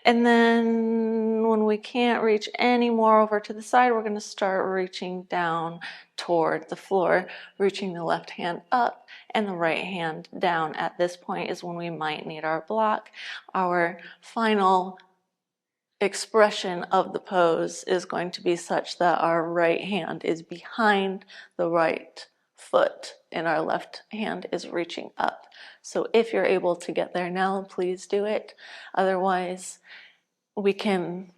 And then when we can't reach any more over to the side, we're going to start reaching down toward the floor, reaching the left hand up and the right hand down. At this point is when we might need our block. Our final expression of the pose is going to be such that our right hand is behind the right foot and our left hand is reaching up. So if you're able to get there now, please do it. Otherwise, we can,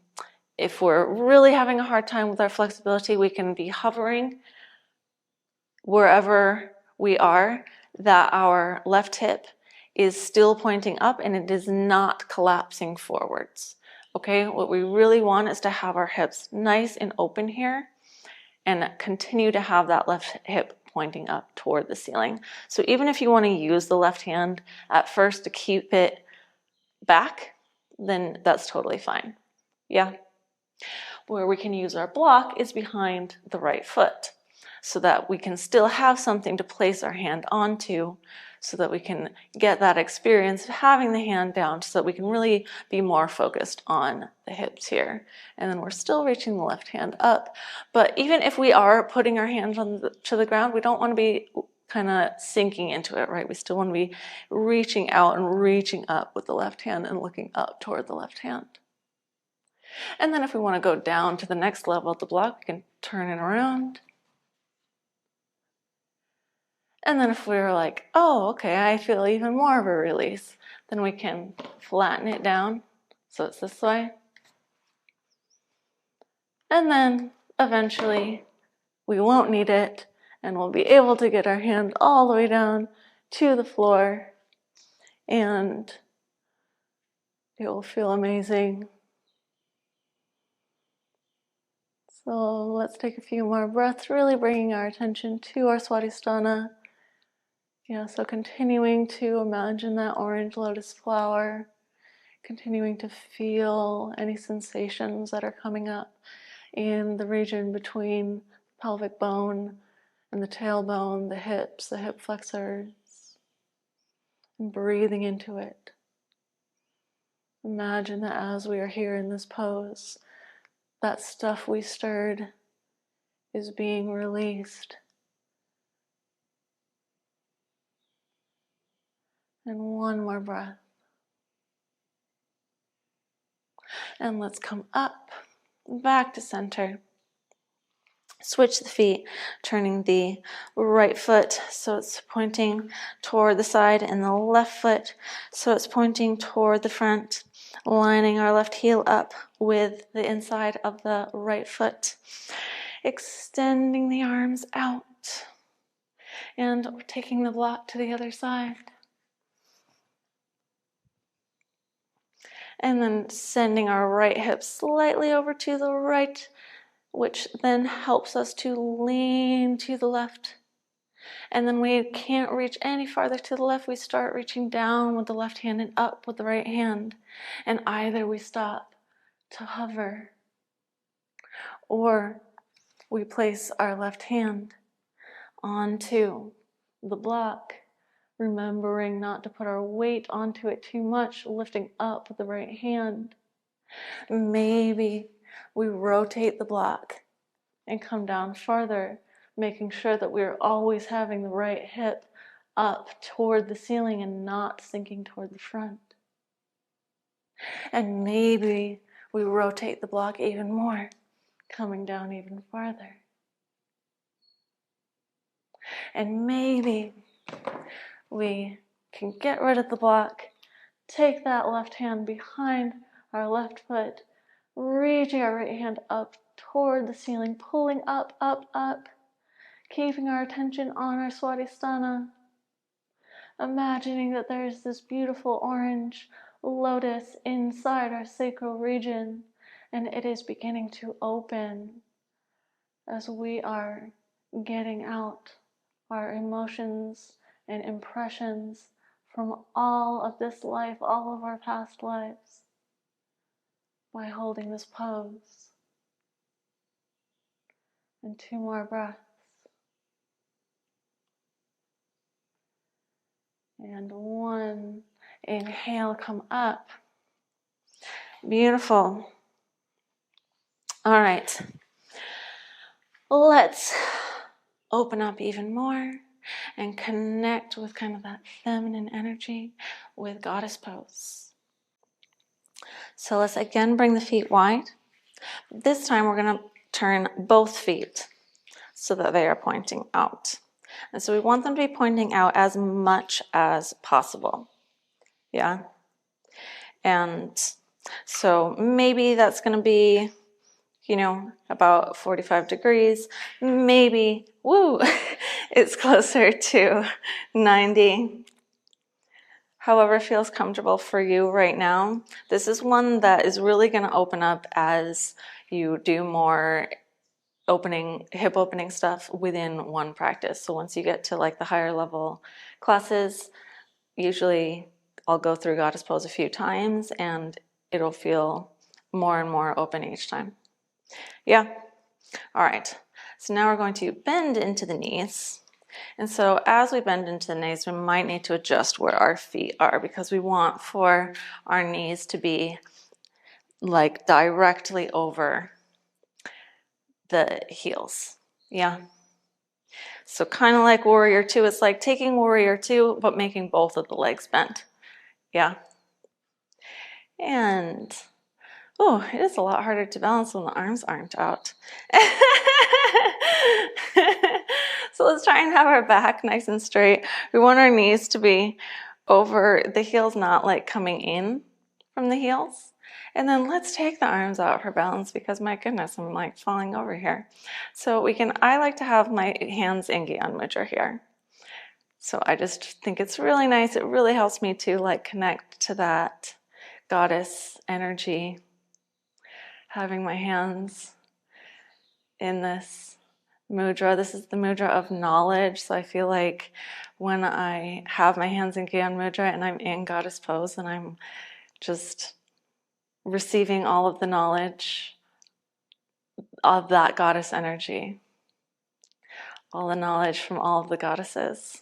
if we're really having a hard time with our flexibility, we can be hovering wherever we are, that our left hip is still pointing up and it is not collapsing forwards. Okay, what we really want is to have our hips nice and open here and continue to have that left hip pointing up toward the ceiling. So even if you want to use the left hand at first to keep it back, then that's totally fine. Yeah. Where we can use our block is behind the right foot so that we can still have something to place our hand onto, so that we can get that experience of having the hand down, so that we can really be more focused on the hips here. And then we're still reaching the left hand up. But even if we are putting our hands to the ground, we don't want to be kind of sinking into it, right? We still want to be reaching out and reaching up with the left hand and looking up toward the left hand. And then if we want to go down to the next level of the block, we can turn it around. And then if we're like, oh, okay, I feel even more of a release, then we can flatten it down. So it's this way. And then eventually we won't need it and we'll be able to get our hand all the way down to the floor and it will feel amazing. So let's take a few more breaths, really bringing our attention to our Swadhisthana. Yeah, so continuing to imagine that orange lotus flower, continuing to feel any sensations that are coming up in the region between the pelvic bone and the tailbone, the hips, the hip flexors, and breathing into it. Imagine that as we are here in this pose, that stuff we stirred is being released. And one more breath. And let's come up, back to center. Switch the feet, turning the right foot so it's pointing toward the side, and the left foot so it's pointing toward the front. Lining our left heel up with the inside of the right foot. Extending the arms out. And taking the block to the other side. And then sending our right hip slightly over to the right, which then helps us to lean to the left. And then we can't reach any farther to the left. We start reaching down with the left hand and up with the right hand. And either we stop to hover, or we place our left hand onto the block, remembering not to put our weight onto it too much, lifting up with the right hand. Maybe we rotate the block and come down farther, making sure that we're always having the right hip up toward the ceiling and not sinking toward the front. And maybe we rotate the block even more, coming down even farther. And maybe we can get rid of the block, take that left hand behind our left foot, reaching our right hand up toward the ceiling, pulling up, up, up, keeping our attention on our Swadhisthana, imagining that there's this beautiful orange lotus inside our sacral region, and it is beginning to open as we are getting out our emotions and impressions from all of this life, all of our past lives, by holding this pose. And 2 more breaths. And 1, inhale, come up. Beautiful. All right. Let's open up even more and connect with kind of that feminine energy with goddess pose. So let's again bring the feet wide. This time we're going to turn both feet so that they are pointing out. And so we want them to be pointing out as much as possible. Yeah? And so maybe that's going to be, about 45 degrees. Maybe, it's closer to 90. However feels comfortable for you right now. This is one that is really going to open up as you do more hip opening stuff within one practice. So once you get to like the higher level classes, usually I'll go through goddess pose a few times and it'll feel more and more open each time. Yeah? All right. So now we're going to bend into the knees. And so as we bend into the knees, we might need to adjust where our feet are because we want for our knees to be like directly over the heels. Yeah. So kind of like Warrior 2, it's like taking Warrior 2 but making both of the legs bent. Yeah. And it is a lot harder to balance when the arms aren't out. So let's try and have our back nice and straight. We want our knees to be over the heels, not like coming in from the heels. And then let's take the arms out for balance because my goodness, I'm like falling over here. So I like to have my hands in Gyan Mudra here. So I just think it's really nice. It really helps me to like connect to that goddess energy. Having my hands in this mudra. This is the mudra of knowledge. So I feel like when I have my hands in Gyan mudra and I'm in goddess pose, and I'm just receiving all of the knowledge of that goddess energy, all the knowledge from all of the goddesses.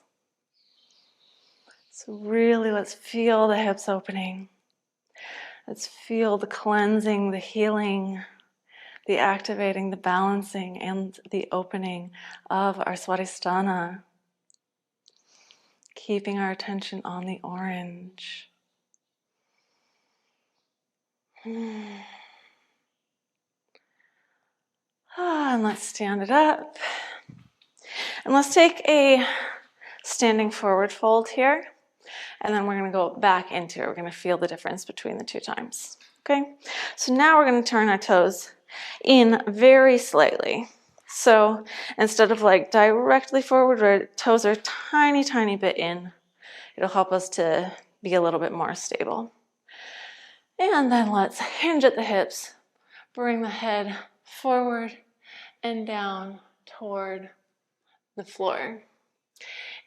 So really, let's feel the hips opening. Let's feel the cleansing, the healing, the activating, the balancing, and the opening of our Swadhisthana. Keeping our attention on the orange. And let's stand it up. And let's take a standing forward fold here. And then we're going to go back into it. We're going to feel the difference between the two times. Okay? So now we're going to turn our toes in very slightly. So instead of like directly forward, our toes are tiny, tiny bit in. It'll help us to be a little bit more stable. And then let's hinge at the hips. Bring the head forward and down toward the floor.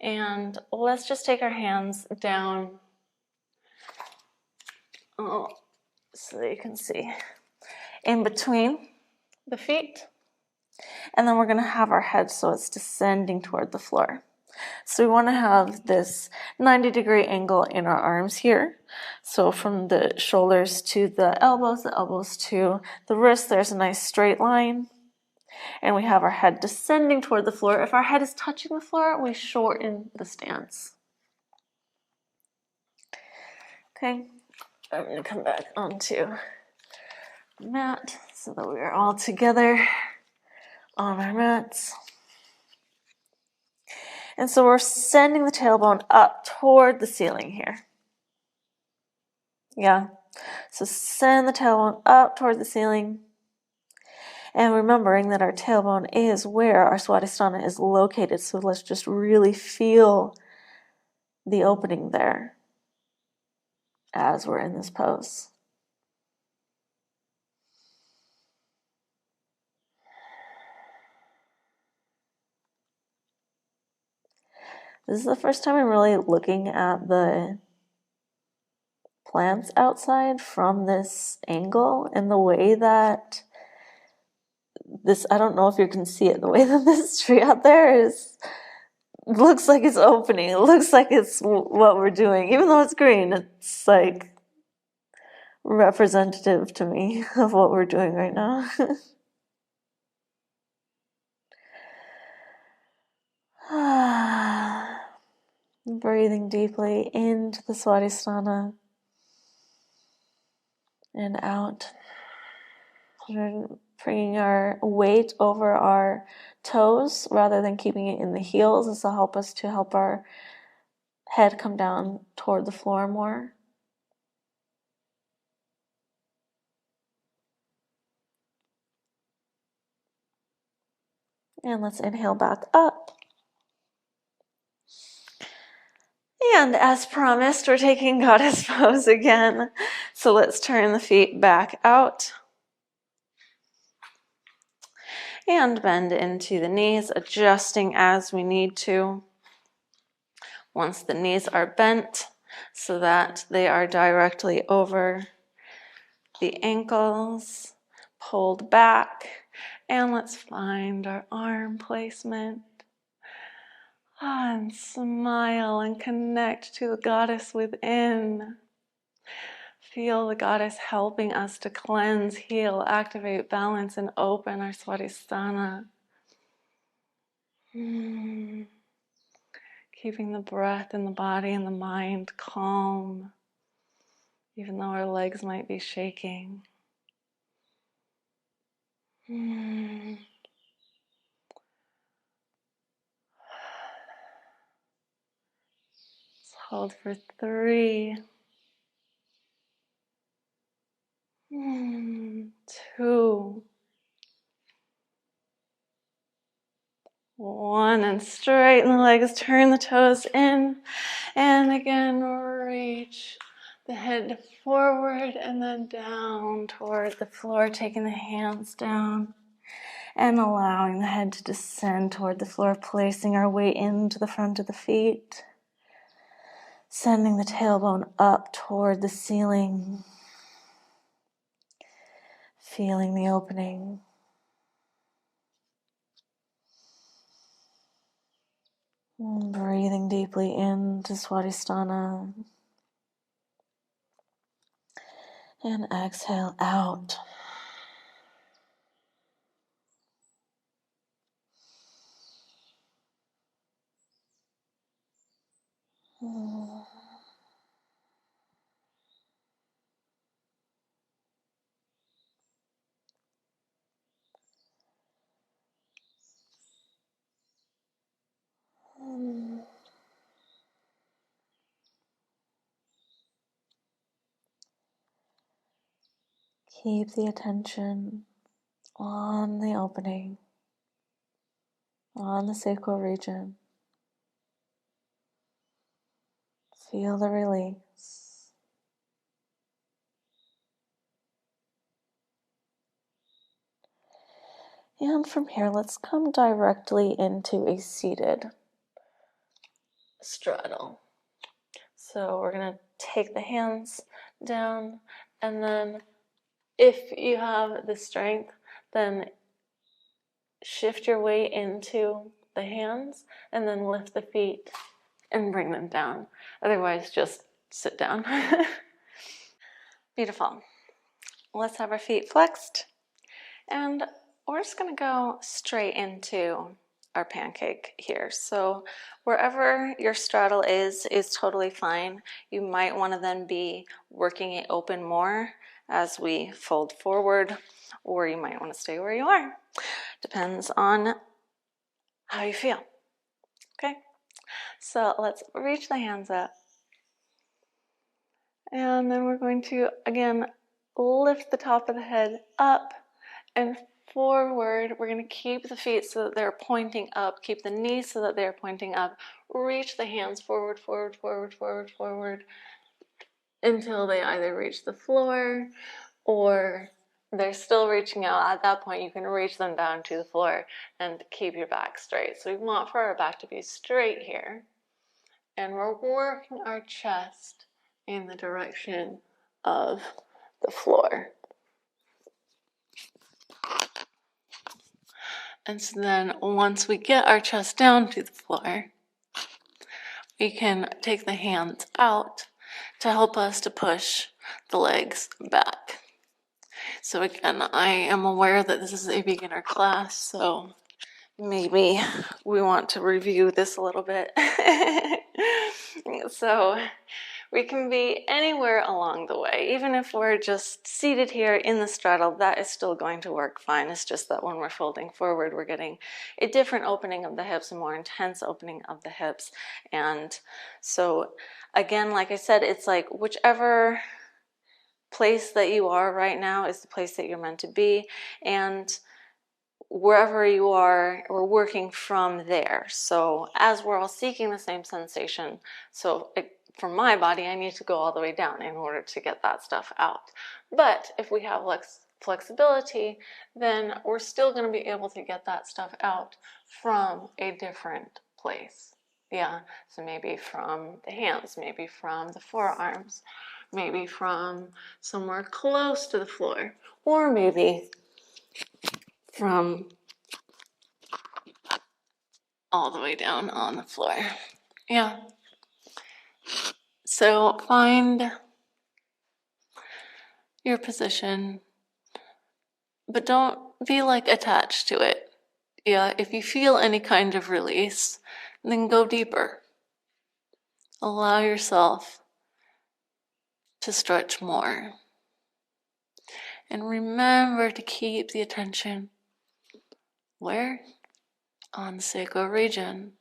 And let's just take our hands down, so that you can see, in between the feet. And then we're going to have our head so it's descending toward the floor. So we want to have this 90-degree angle in our arms here. So from the shoulders to the elbows to the wrists, there's a nice straight line. And we have our head descending toward the floor. If our head is touching the floor, we shorten the stance. Okay, I'm going to come back onto the mat so that we are all together on our mats. And so we're sending the tailbone up toward the ceiling here. Yeah, so send the tailbone up toward the ceiling. And remembering that our tailbone is where our Swadhisthana is located. So let's just really feel the opening there as we're in this pose. This is the first time I'm really looking at the plants outside from this angle, and the way that this, I don't know if you can see it, the way that this tree out there is, looks like it's opening. It looks like it's what we're doing. Even though it's green, it's like representative to me of what we're doing right now. Breathing deeply into the Swadhisthana and out. Bringing our weight over our toes rather than keeping it in the heels. This will help us to help our head come down toward the floor more. And let's inhale back up. And as promised, we're taking goddess pose again. So let's turn the feet back out. And bend into the knees, adjusting as we need to. Once the knees are bent so that they are directly over the ankles, pulled back, and let's find our arm placement. And smile and connect to the goddess within. Feel the goddess helping us to cleanse, heal, activate, balance, and open our Swadhisthana. Keeping the breath and the body and the mind calm, even though our legs might be shaking. Let's hold for 3, 2, 1, and straighten the legs, turn the toes in, and again reach the head forward and then down toward the floor, taking the hands down. And allowing the head to descend toward the floor, placing our weight into the front of the feet. Sending the tailbone up toward the ceiling. Feeling the opening. Breathing deeply into Swadisthana. And exhale out. Keep the attention on the opening, on the sacral region. Feel the release. And from here, let's come directly into a seated straddle. So we're going to take the hands down, and then if you have the strength, then shift your weight into the hands and then lift the feet and bring them down. Otherwise, just sit down. Beautiful. Let's have our feet flexed, and we're just going to go straight into our pancake here. So wherever your straddle is totally fine. You might want to then be working it open more as we fold forward, or you might want to stay where you are. Depends on how you feel. Okay, so let's reach the hands up, and then we're going to again lift the top of the head up and forward. We're going to keep the feet so that they're pointing up, keep the knees so that they're pointing up. Reach the hands forward, forward, forward, forward, forward until they either reach the floor or they're still reaching out. At that point, you can reach them down to the floor and keep your back straight. So we want for our back to be straight here. And we're working our chest in the direction of the floor. And so then once we get our chest down to the floor, we can take the hands out to help us to push the legs back. So again, I am aware that this is a beginner class, so maybe we want to review this a little bit. So we can be anywhere along the way. Even if we're just seated here in the straddle, that is still going to work fine. It's just that when we're folding forward, we're getting a different opening of the hips, a more intense opening of the hips. And so again, like I said, it's like whichever place that you are right now is the place that you're meant to be. And wherever you are, we're working from there. So as we're all seeking the same sensation, so for my body, I need to go all the way down in order to get that stuff out. But if we have flexibility, then we're still going to be able to get that stuff out from a different place. Yeah, so maybe from the hands, maybe from the forearms, maybe from somewhere close to the floor, or maybe from all the way down on the floor. Yeah. So find your position, but don't be like attached to it. Yeah, if you feel any kind of release, then go deeper. Allow yourself to stretch more. And remember to keep the attention where? On the sacral region.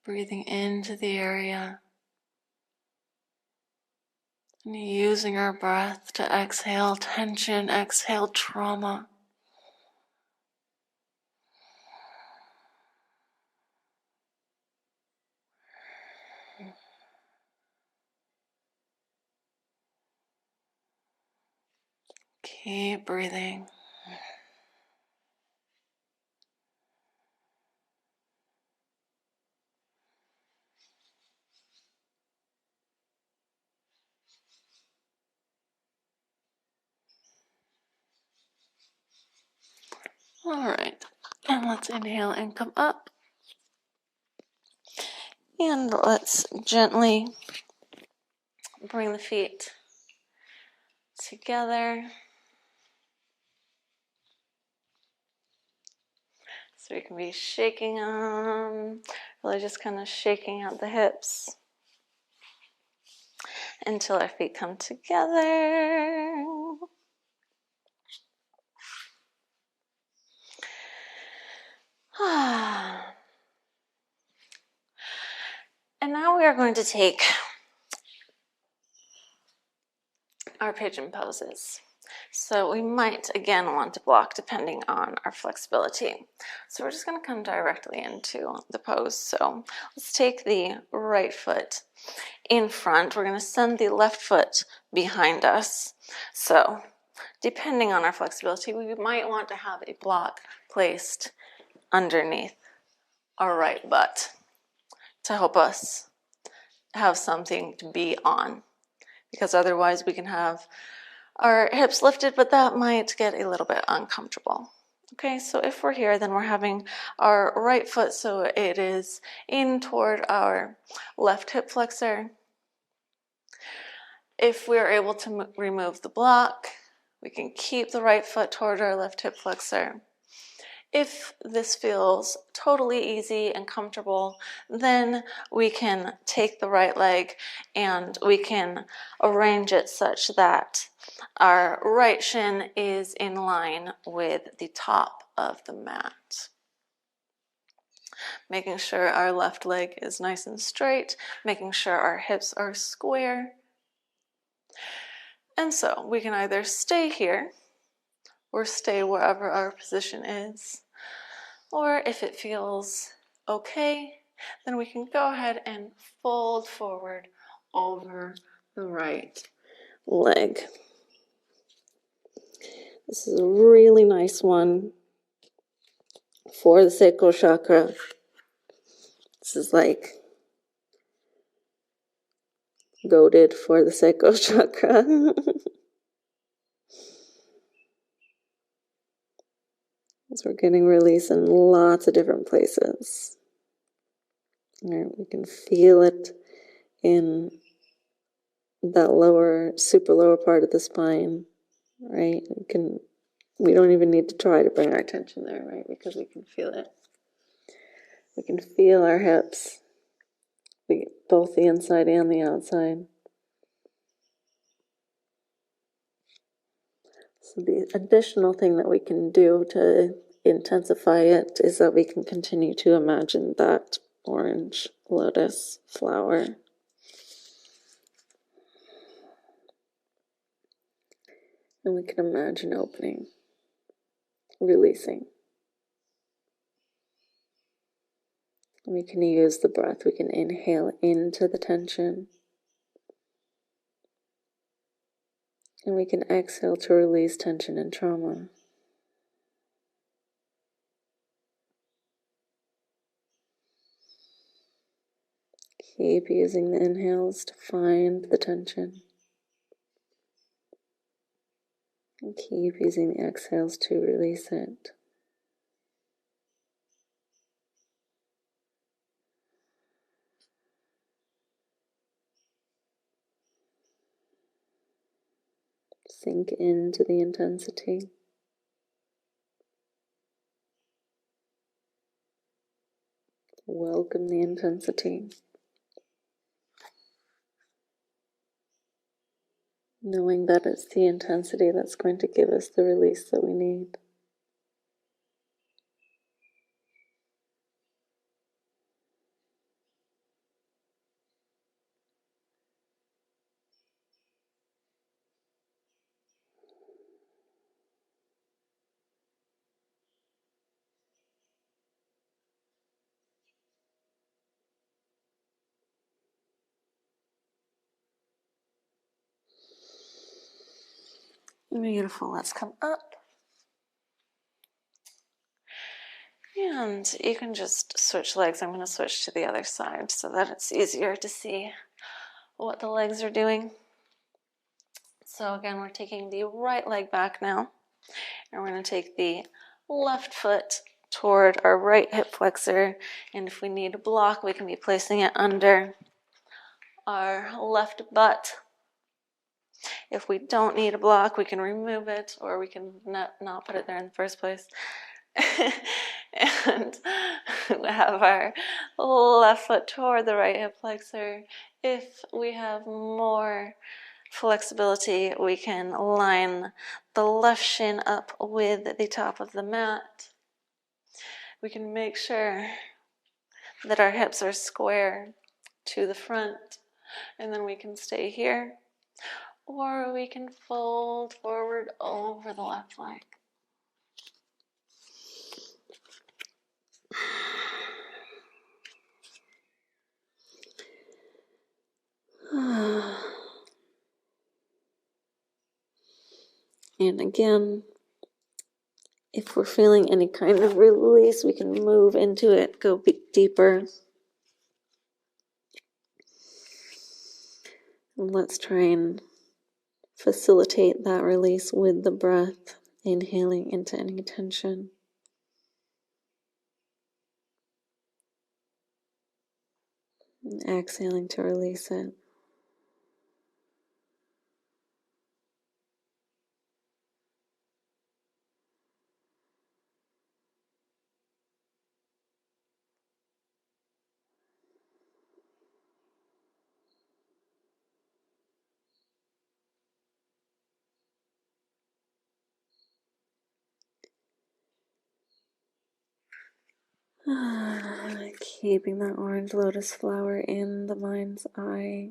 Breathing into the area and using our breath to exhale tension, exhale trauma. Keep breathing. All right, and let's inhale and come up. And let's gently bring the feet together. So we can be shaking them, really just kind of shaking out the hips until our feet come together. And now we are going to take our pigeon poses. So we might again want to block depending on our flexibility. So we're just going to come directly into the pose. So let's take the right foot in front. We're going to send the left foot behind us. So depending on our flexibility, we might want to have a block placed underneath our right butt to help us have something to be on, because otherwise we can have our hips lifted, but that might get a little bit uncomfortable. Okay, so if we're here, then we're having our right foot so it is in toward our left hip flexor. If we're able to remove the block, we can keep the right foot toward our left hip flexor. If this feels totally easy and comfortable, then we can take the right leg and we can arrange it such that our right shin is in line with the top of the mat. Making sure our left leg is nice and straight, making sure our hips are square. And so we can either stay here or stay wherever our position is. Or if it feels okay, then we can go ahead and fold forward over the right leg. This is a really nice one for the Sacral Chakra. This is like goated for the Sacral Chakra. So we're getting release in lots of different places. Right, we can feel it in that lower, super lower part of the spine, right? We don't even need to try to bring our attention there, right? Because we can feel it. We can feel our hips, both the inside and the outside. So the additional thing that we can do to intensify it is that we can continue to imagine that orange lotus flower. And we can imagine opening, releasing. And we can use the breath. We can inhale into the tension. And we can exhale to release tension and trauma. Keep using the inhales to find the tension. And keep using the exhales to release it. Sink into the intensity. Welcome the intensity. Knowing that it's the intensity that's going to give us the release that we need. Beautiful. Let's come up. And you can just switch legs. I'm going to switch to the other side so that it's easier to see what the legs are doing. So again, we're taking the right leg back now. And we're going to take the left foot toward our right hip flexor. And if we need a block, we can be placing it under our left butt. If we don't need a block, we can remove it, or we can not put it there in the first place. And we have our left foot toward the right hip flexor. If we have more flexibility, we can line the left shin up with the top of the mat. We can make sure that our hips are square to the front, and then we can stay here, or we can fold forward over the left leg. And again, if we're feeling any kind of release, we can move into it, go deeper. And let's try and facilitate that release with the breath, inhaling into any tension. And exhaling to release it. Keeping that orange lotus flower in the mind's eye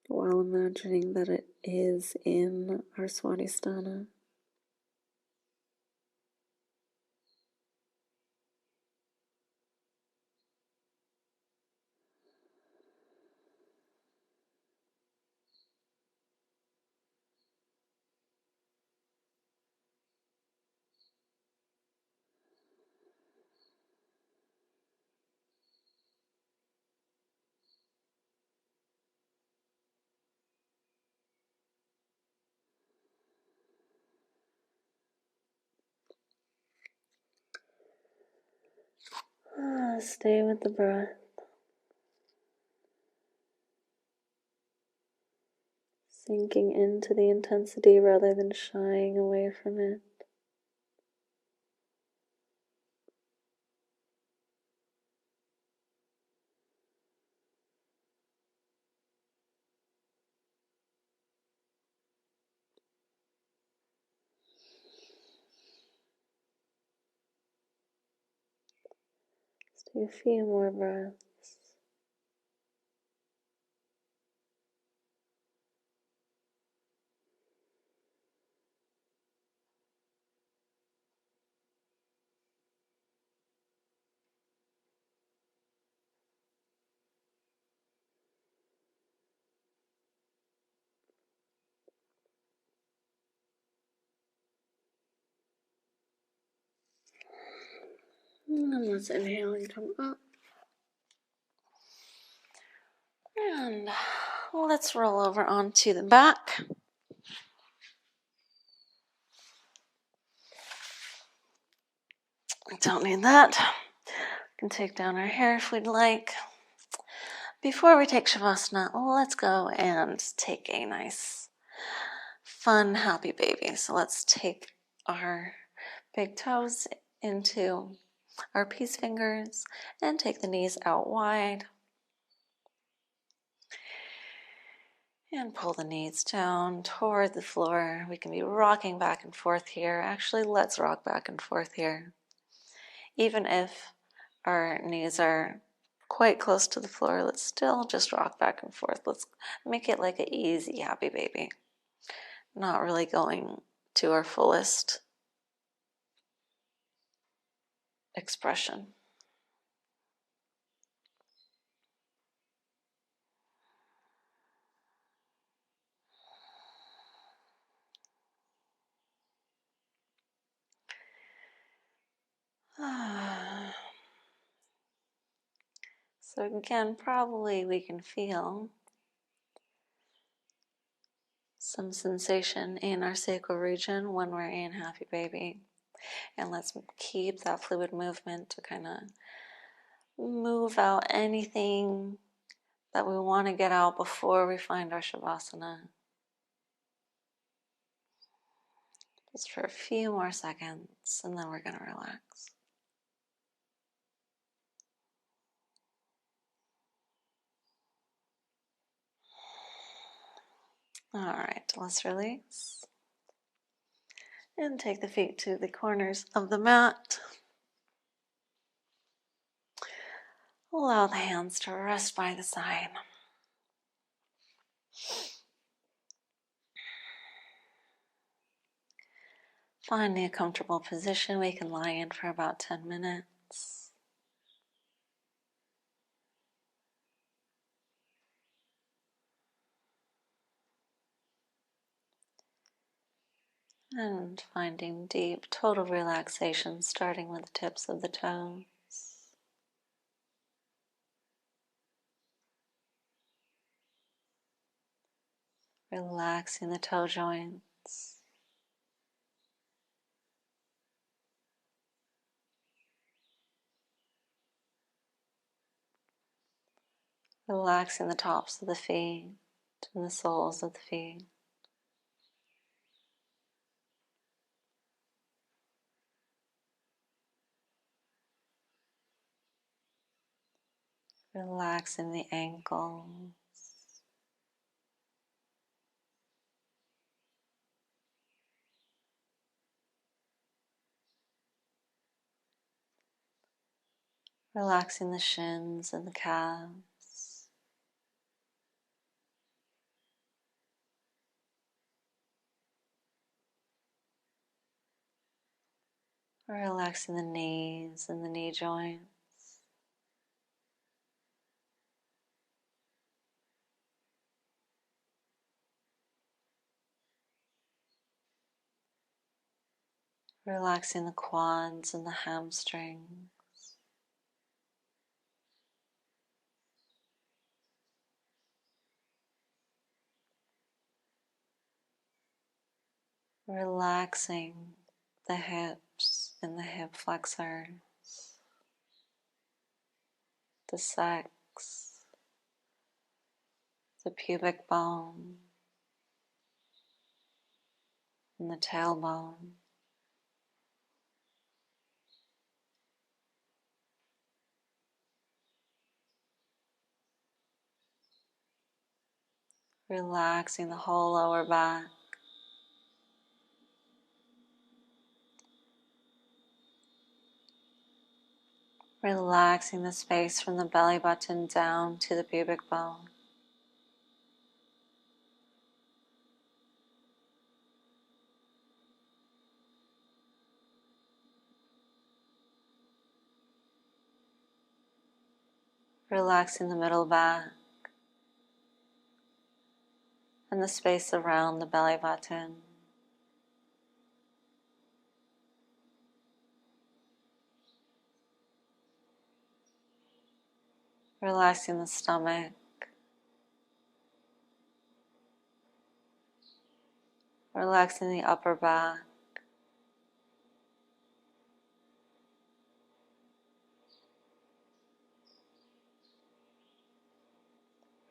while imagining that it is in our Swadisthana. Stay with the breath. Sinking into the intensity rather than shying away from it. Just do a few more breaths. And let's inhale and come up. And let's roll over onto the back. We don't need that. We can take down our hair if we'd like. Before we take Shavasana, let's go and take a nice, fun, happy baby. So let's take our big toes into our peace fingers and take the knees out wide. And pull the knees down toward the floor. We can be rocking back and forth here. Actually, let's rock back and forth here. Even if our knees are quite close to the floor, let's still just rock back and forth. Let's make it like an easy, happy baby. Not really going to our fullest expression. So again, probably we can feel some sensation in our sacral region when we're in Happy Baby. And let's keep that fluid movement to kind of move out anything that we want to get out before we find our Shavasana. Just for a few more seconds, and then we're going to relax. All right, let's release. And take the feet to the corners of the mat. Allow the hands to rest by the side. Finding a comfortable position, we can lie in for about 10 minutes. And finding deep, total relaxation, starting with the tips of the toes. Relaxing the toe joints. Relaxing the tops of the feet and the soles of the feet. Relaxing the ankles. Relaxing the shins and the calves. Relaxing the knees and the knee joints. Relaxing the quads and the hamstrings. Relaxing the hips and the hip flexors, the sex, the pubic bone, and the tailbone. Relaxing the whole lower back. Relaxing the space from the belly button down to the pubic bone. Relaxing the middle back and the space around the belly button. Relaxing the stomach. Relaxing the upper back.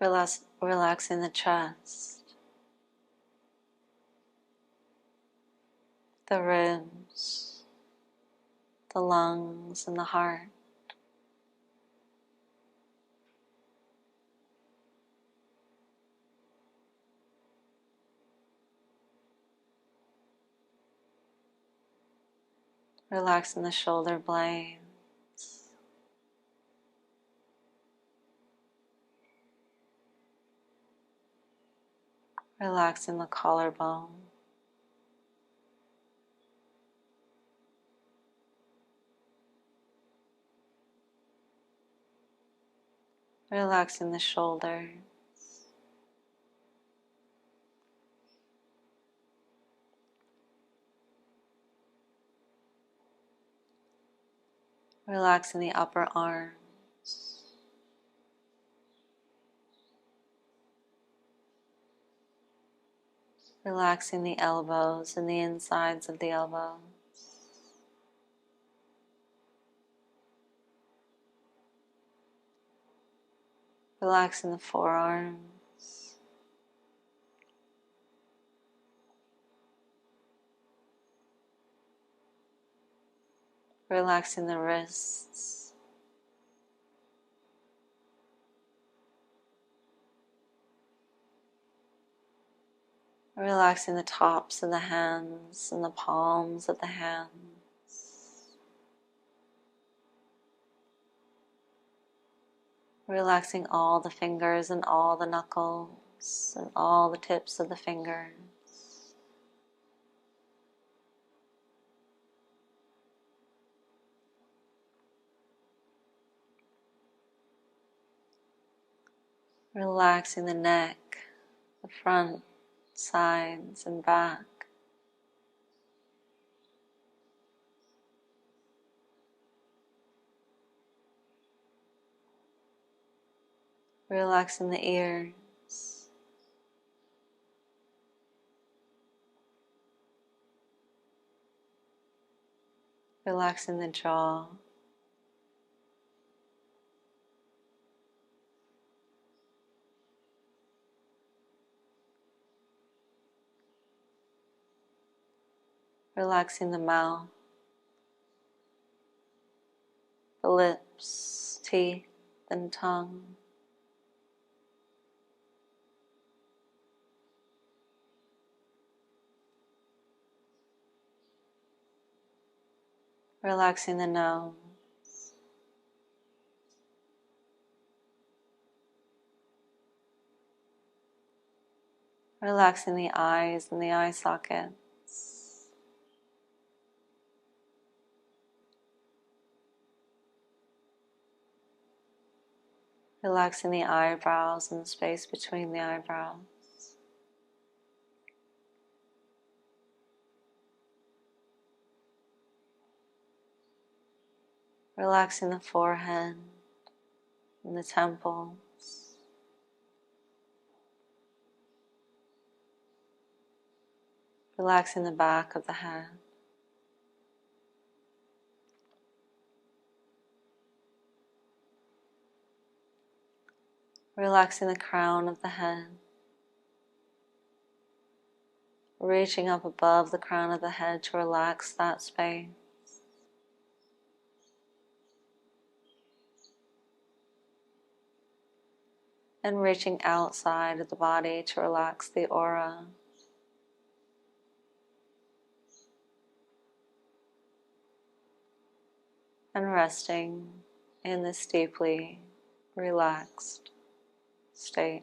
Relaxing the chest, the ribs, the lungs, and the heart. Relaxing the shoulder blades. Relaxing the collarbone. Relaxing the shoulders. Relaxing the upper arms. Relaxing the elbows and the insides of the elbows. Relaxing the forearms. Relaxing the wrists. Relaxing the tops of the hands and the palms of the hands. Relaxing all the fingers and all the knuckles and all the tips of the fingers. Relaxing the neck, the front, sides, and back. Relaxing the ears. Relaxing the jaw. Relaxing the mouth, the lips, teeth, and tongue. Relaxing the nose. Relaxing the eyes and the eye sockets. Relaxing the eyebrows and the space between the eyebrows. Relaxing the forehead and the temples. Relaxing the back of the head. Relaxing the crown of the head. Reaching up above the crown of the head to relax that space. And reaching outside of the body to relax the aura. And resting in this deeply relaxed state.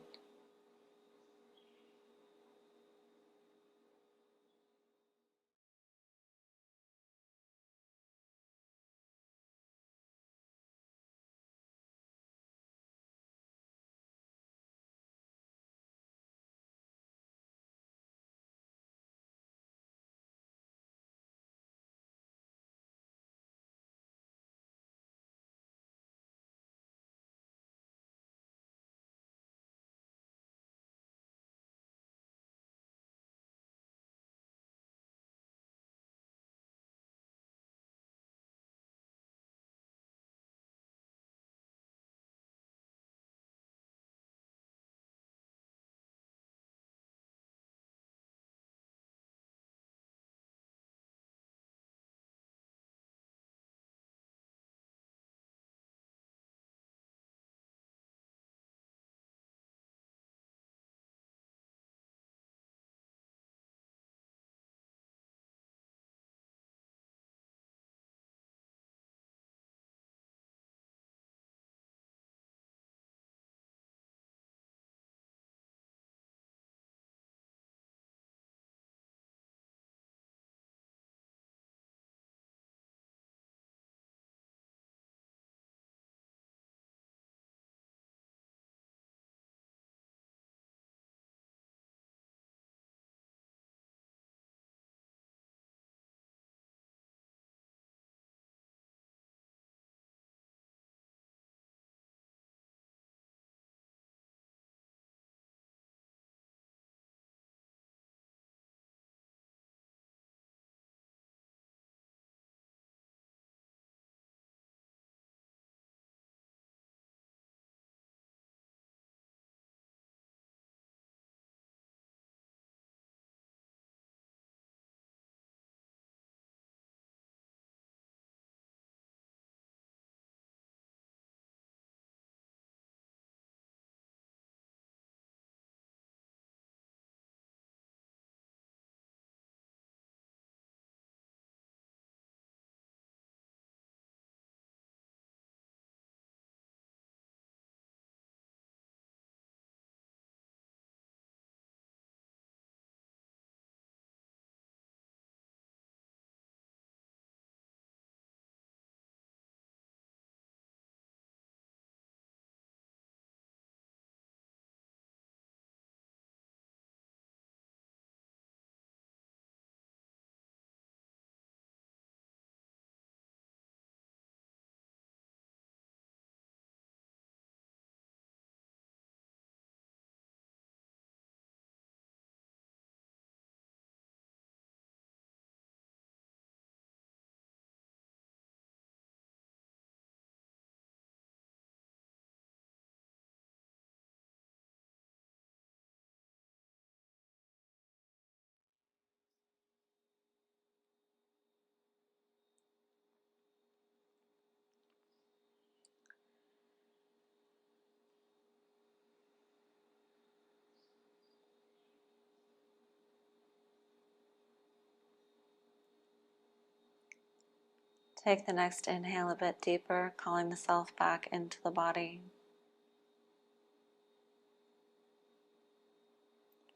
Take the next inhale a bit deeper, calling the self back into the body.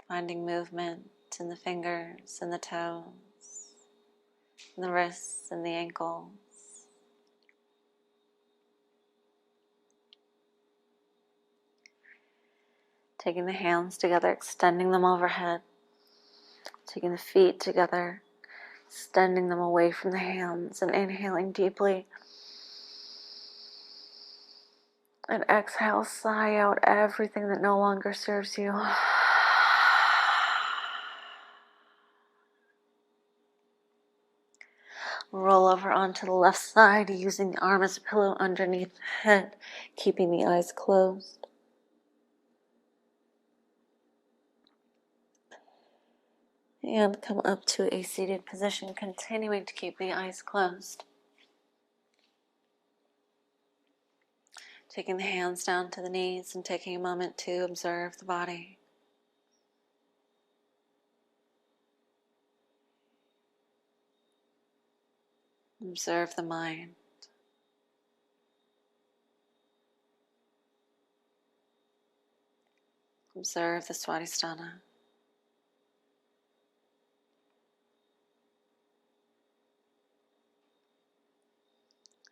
Finding movement in the fingers and the toes, and the wrists and the ankles. Taking the hands together, extending them overhead. Taking the feet together, extending them away from the hands, and inhaling deeply. And exhale, sigh out everything that no longer serves you. Roll over onto the left side, using the arm as a pillow underneath the head, keeping the eyes closed. And come up to a seated position, continuing to keep the eyes closed. Taking the hands down to the knees and taking a moment to observe the body. Observe the mind. Observe the Swadisthana.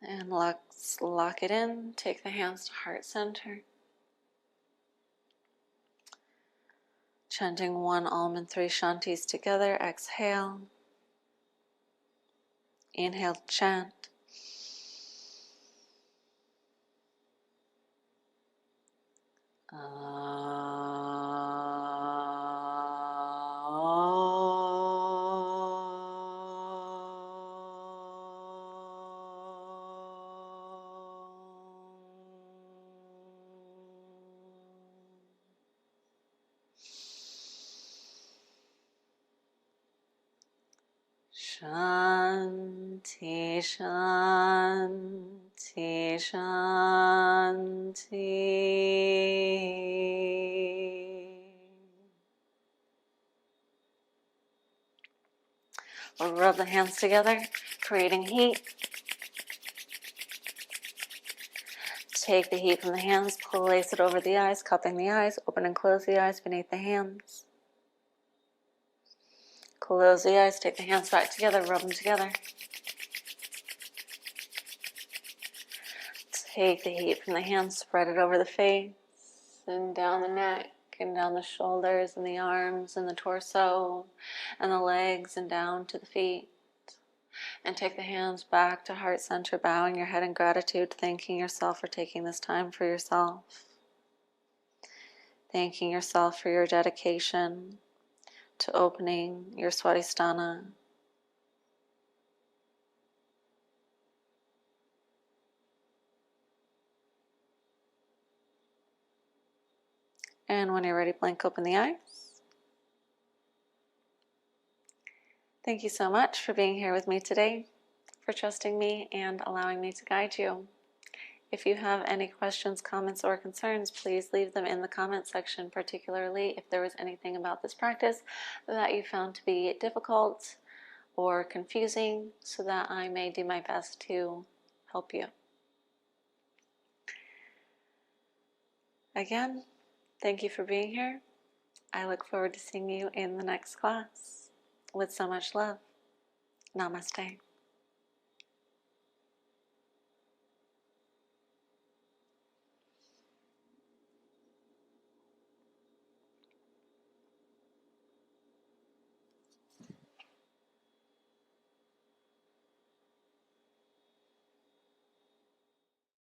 And lock it in. Take the hands to heart center. Chanting 1 Om and 3 Shantis together. Exhale. Inhale, chant. Shanti, Shanti, Shanti. We'll rub the hands together, creating heat. Take the heat from the hands, place it over the eyes, cupping the eyes, open and close the eyes beneath the hands. Close the eyes, take the hands back together, rub them together. Take the heat from the hands, spread it over the face, and down the neck, and down the shoulders, and the arms, and the torso, and the legs, and down to the feet. And take the hands back to heart center, bowing your head in gratitude, thanking yourself for taking this time for yourself. Thanking yourself for your dedication to opening your Swadhisthana. And when you're ready, blink open the eyes. Thank you so much for being here with me today, for trusting me and allowing me to guide you. If you have any questions, comments, or concerns, please leave them in the comment section, particularly if there was anything about this practice that you found to be difficult or confusing, so that I may do my best to help you. Again, thank you for being here. I look forward to seeing you in the next class. With so much love. Namaste.